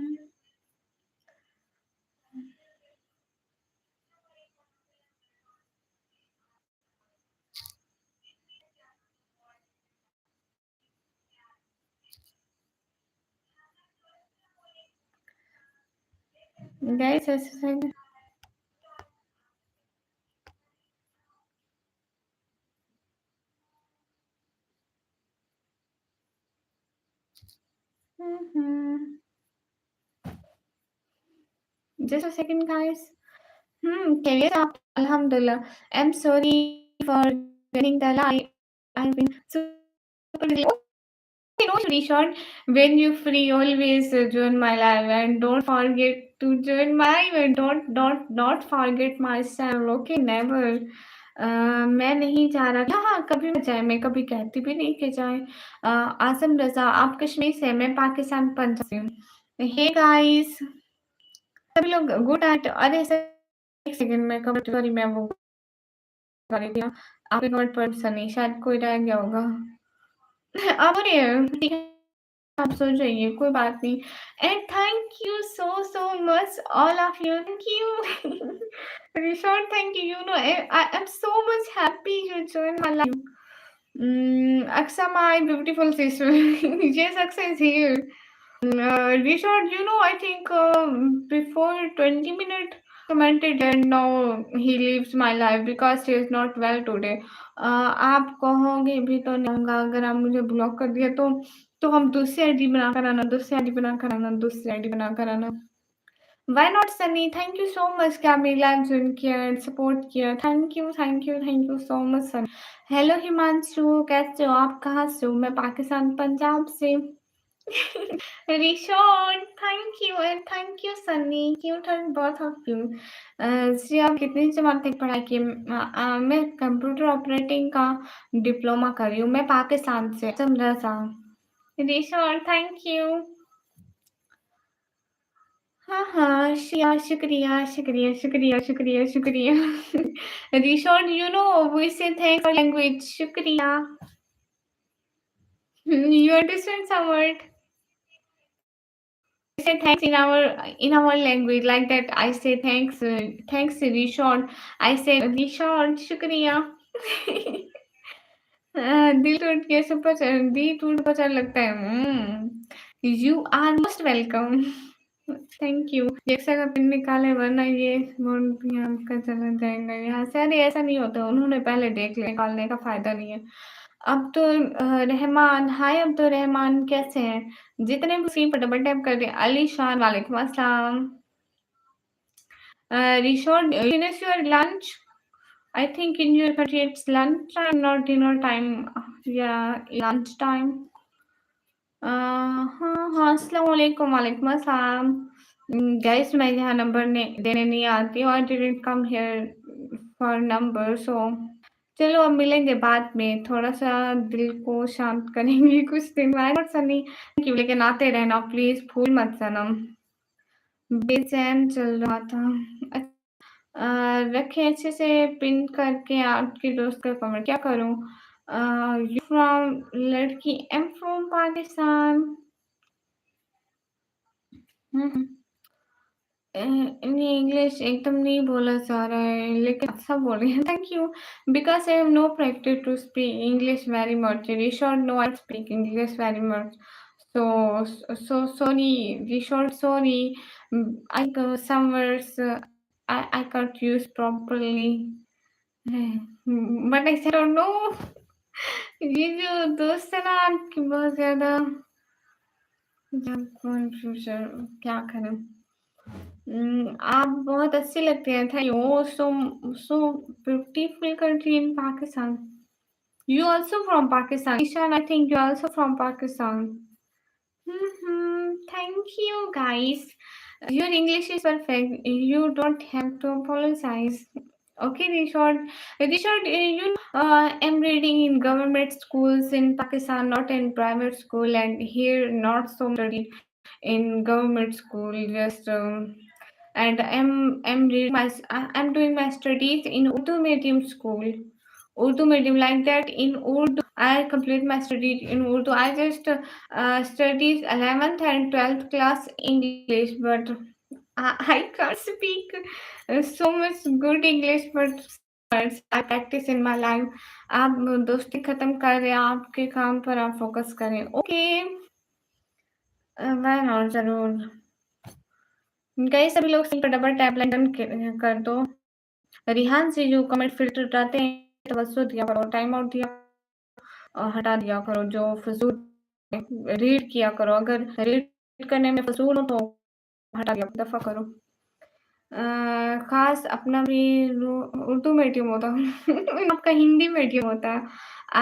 Guys, as I said. Mhm. Just a second, guys. Carry up. Alhamdulillah. I'm sorry for getting the live. I've been super busy. You know, Rishon, when you free, always join my live and don't forget to join my. Don't not forget my channel. Okay, never. मैं नहीं चाह रहा। हाँ, कभी भी जाए, मैं कभी कहती भी नहीं कि जाए। आज़म रज़ा, आप कश्मीर से, मैं पाकिस्तान पंजाब से हूँ। हे गाइस, सभी लोग गुड नाइट। अरे सर, एक सेकंड में कमेंट, सॉरी, मैं वो कर रही थी ना, आपके कमेंट पर सनी शायद कोई रह गया होगा। अब रही है, ठीक है, आप सो जाइए, कोई बात नहीं। And thank you so much all of you. Thank you. Rishad, thank you. I am so much happy you join my life. Aksa, my beautiful sister. Yes, Aksa is here. Rishad, I think before 20 minutes commented and now he leaves my life because he is not well today. आप कहोगे भी तो नहीं होगा अगर आप मुझे ब्लॉक कर दिया तो हम दूसरी आईडी बना कर आना, दूसरी आईडी बना कर आना, दूसरी आईडी बना कर आना। Why not Sunny? Thank you so much कि आप मेरी लाइव ज्वाइन किया एंड सपोर्ट किया। Thank you so much Sunny. Hello Himanshu, कैसे हो आप? कहाँ से हो? मैं पाकिस्तान पंजाब से। Rishad, thank you and thank you Sunny, cute and बहुत क्यूट। जी, आप कितनी जमात तक पढ़ाई की? मैं कंप्यूटर ऑपरेटिंग का डिप्लोमा कर रही हूँ, मैं पाकिस्तान से। समझा सा। रिशॉर्ट, थैंक यू। हाँ, हाँ, शुक्रिया। रिशॉर्ट, वी से थैंक्स फॉर लैंग्वेज, शुक्रिया। You understand some word? Say thanks in our language like that. I say thanks Rishon. I say Rishon, शुक्रिया। दिल टूट गया, सुपर चैन, दिल टूट पचा लगता है। You are most welcome. Thank you. जैसा का पिन निकाले वरना ये मोड भी आपका चला जाएगा यहाँ से। अरे ऐसा नहीं होता, उन्होंने पहले देख लिया, निकालने का फायदा नहीं है। अब तो रहमान, हाय अब्दुल रहमान, कैसे हैं? जितने भी फ्री पर डबल टैप कर दें। अली शान, वालेकुम अस्सलाम। Rishad, finish your lunch? I think in your country it's lunch time, not dinner time. Yeah, lunch time. हाँ, हाँ, अस्सलाम वालेकुम, वालेकुम अस्सलाम। गाइस, मैं यहाँ नंबर देने नहीं आती हूँ। I didn't come here for number, so चलो अब मिलेंगे बाद में, थोड़ा-सा दिल को शांत करेंगे कुछ दिन बाद और सनी क्यों लेकिन आते रहना प्लीज़, भूल मत जाना। बेचैन चल रहा था। अ रखें अच्छे से पिन करके आपके दोस्त का कमेंट क्या करूँ? यू फ्रॉम लड़की आई एम फ्रॉम पाकिस्तान। हुँ, हुँ। नहीं इंग्लिश एकदम नहीं बोला जा रहा है, लेकिन अच्छा बोल रही हैं। Thank you because I have no practice to speak English very much. You should know I speak English very much. So sorry. You should sorry. I some words I can't use properly. But I don't know. ये जो दोस्त है ना आपकी बहुत ज़्यादा कन्फ्यूज़न क्या करें? आप बहुत अच्छी लगती हैं। Thank you so so beautiful country in Pakistan. You also from Pakistan. Ishan, I think you're also from Pakistan. Thank you, guys. Your English is perfect. You don't have to apologize. Okay, Rishad. Rishad, I'm reading in government schools in Pakistan, not in private school, and here not so studied in government school. Just and I'm reading I'm doing my studies in Urdu medium school. Urdu medium like that in Urdu. I complete my studies in Urdu. I just studies 11th and 12th class English, but I can't speak so much good English, but words I practice in my life. आप दोस्ती खत्म कर रहे हैं, आपके काम पर आप फोकस करें। ओके, वह और जरूर गए सभी लोग सिंक पर डबल टैप डन कर दो। रिहान से जो कमेंट फिल्टर उठाते हैं तवज्जो दिया करो, टाइम आउट दिया हटा दिया करो, जो फजूल रीड किया करो, अगर रीड करने में फजूल हो तो हटा दिया दफ़ा करो। ख़ास अपना भी उर्दू मीडियम होता आपका हिंदी मीडियम होता है।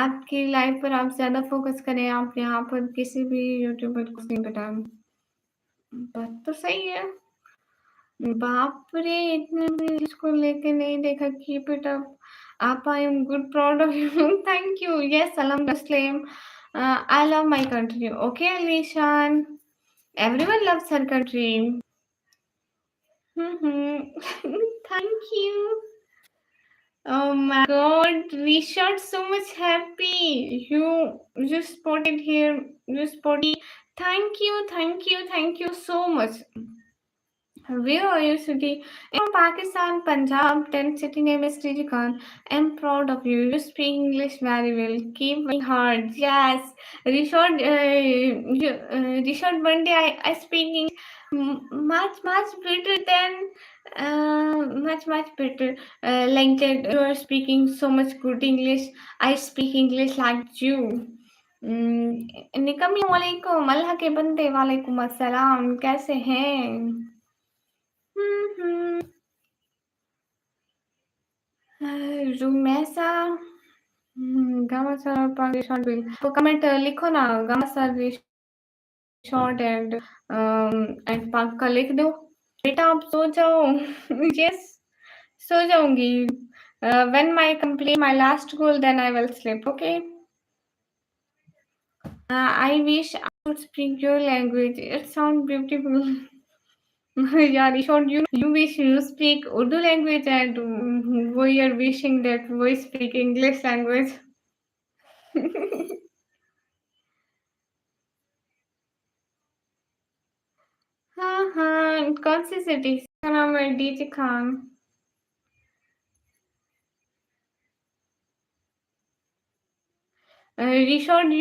आपकी लाइफ़ पर आप ज़्यादा फ़ोकस करें, आप यहाँ पर किसी भी यूट्यूबर को नहीं बताएँ। बात तो सही है। बाप रे! इतने भी इसको लेके नहीं देखा, keep it up. Appa, I am good, proud of you. Thank you. Yes, Salam Muslim. I love my country. Okay, Alishan. Everyone loves her country. Thank you. Oh my God, we shot so much happy. You spotted here. You spotted. Thank you so much. Where are you, City? I'm from Pakistan, Punjab, 10th city name is Sri Khan. I'm proud of you. You speak English very well. Keep working hard. Yes. Rishad, Rishad, one day I speak English much better than much better. Like that, you are speaking so much good English. I speak English like you. Nikam वालेकुम अल्लाह के बंदे वालेकुम अस्सलाम कैसे हैं रुमैसा गामासा रिसॉर्ट बिल तो कमेंट लिखो ना गामासा रिसॉर्ट एंड पार्क का लिख दो बेटा आप सो जाओ यस सो जाऊंगी when I complete my last goal then I will sleep okay I wish I could speak your language it sounds beautiful yeah Rishon you wish you speak Urdu language and we are wishing that we speak English language हाँ, कौन सी सिटी? इसका नाम है DJ Khan. Rishod,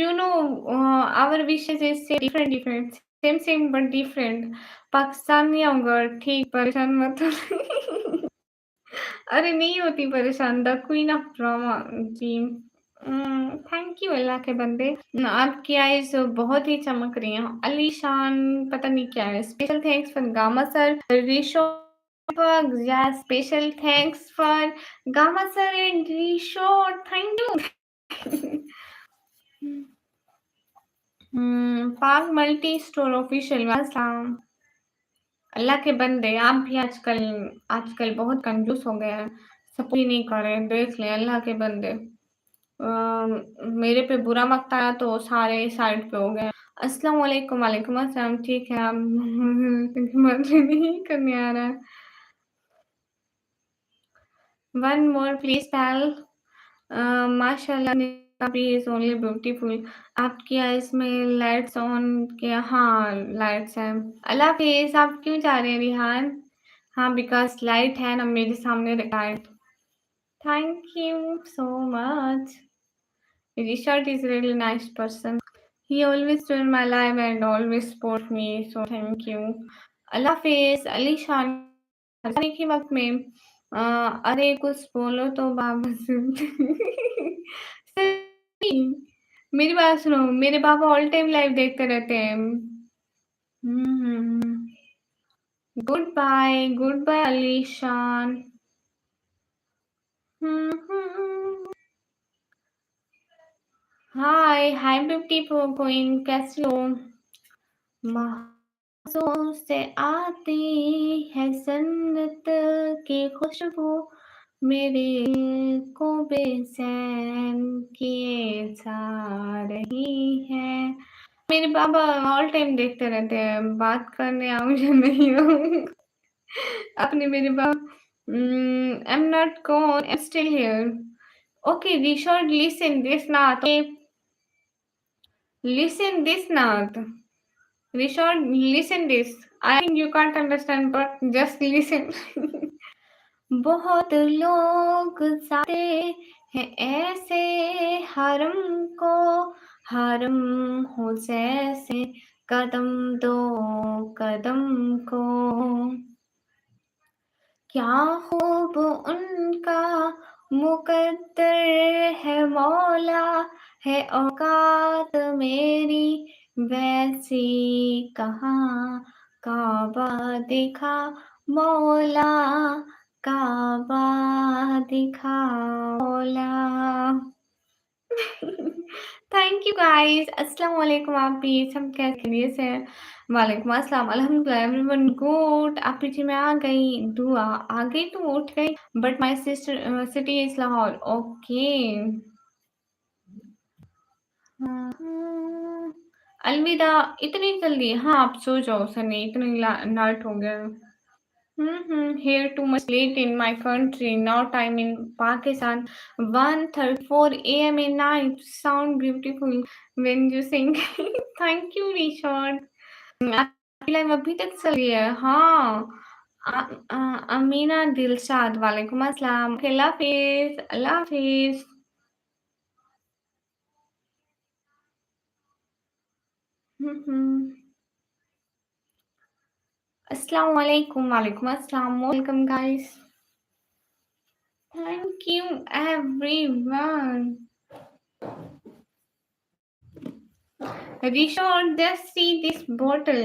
our wishes is different. Same but different. Pakistan नहीं आऊँगा, ठीक परेशान मत हो। अरे नहीं होती परेशान, द क्वीन ऑफ ड्रामा जी। थैंक यू अल्लाह के बंदे। आपकी आईज़ बहुत ही चमक रही हैं। अलीशान पता नहीं क्या है। Special thanks for Gama sir, Rishad या special thanks for Gama sir and Rishad thank you. Pak multi store official वालेकुम अल्लाह के बंदे आप भी आजकल आजकल बहुत कंजूस हो गए हैं सपोर्ट ही नहीं कर रहे हैं, देख लें अल्लाह के बंदे। मेरे पे बुरा वक़्त आया तो सारे साइड पे हो गए। अस्सलाम वालेकुम, वालेकुम अस्सलाम, ठीक है आप मर्ज़ी नहीं करने आ रहा है। वन मोर प्लीज़ टेल माशाल्लाह अभी इज़ ओनली ब्यूटीफुल। आपकी आइज़ में लाइट्स ऑन किया हाँ, लाइट्स हैं। अल्लाह हाफ़िज़, आप क्यों जा रहे हैं रिहान? हाँ, बिकॉज़ लाइट है ना मेरे सामने light. Thank you so much. Richard is really nice person. He always join my live and always support me. So thank you. अल्लाह हाफिज अली शान खाने के वक्त में अरे कुछ बोलो तो बाबा सुनते सही मेरी बात सुनो मेरे बाबा ऑल टाइम लाइव देखते रहते हैं गुड बाय अली शान हाय हाय ब्यूटी क्वीन कैसी हो महसों से आती है जन्नत की खुशबू मेरे दिल को बेचैन किए जा रही है। मेरे बाबा ऑल टाइम देखते रहते हैं, बात करने आऊँ या नहीं आऊँ। आपने मेरे बाबा I am not gone, I am still here. Okay, Rishad, listen this Nath. Okay, listen this Nath. Rishad, listen this. I think you can't understand, but just listen. बहुत लोग जाते हैं ऐसे हरम को हरम हो जैसे कदम दो कदम को क्या खूब उनका मुकद्दर है मौला है औकात मेरी वैसी कहाँ काबा दिखा मौला काबा दिखा मौला थैंक यू गाइस अस्सलाम वालेकुम आप भी सब कैसे से हैं वालेकुम अस्सलाम अल्हम्दुलिल्लाह एवरीवन गुड आप पीछे में आ गई दुआ आ गई तो उठ गई but my sister city is Lahore okay अलविदा इतनी जल्दी हाँ आप सो जाओ सनी इतनी नाइट हो गया here too much late in my country. Now time in Pakistan. 1:34 a.m. in night. Sound beautiful when you sing. Thank you, Rishad. आपकी लाइव अभी तक चल रही है हाँ अमीना दिलशाद वालेकुम अस्सलाम अल्लाह हाफिज अल्लाह हाफिज अस्सलाम वालेकुम वालेकुम अस्सलाम welcome guys thank you everyone Rishad, just see this bottle.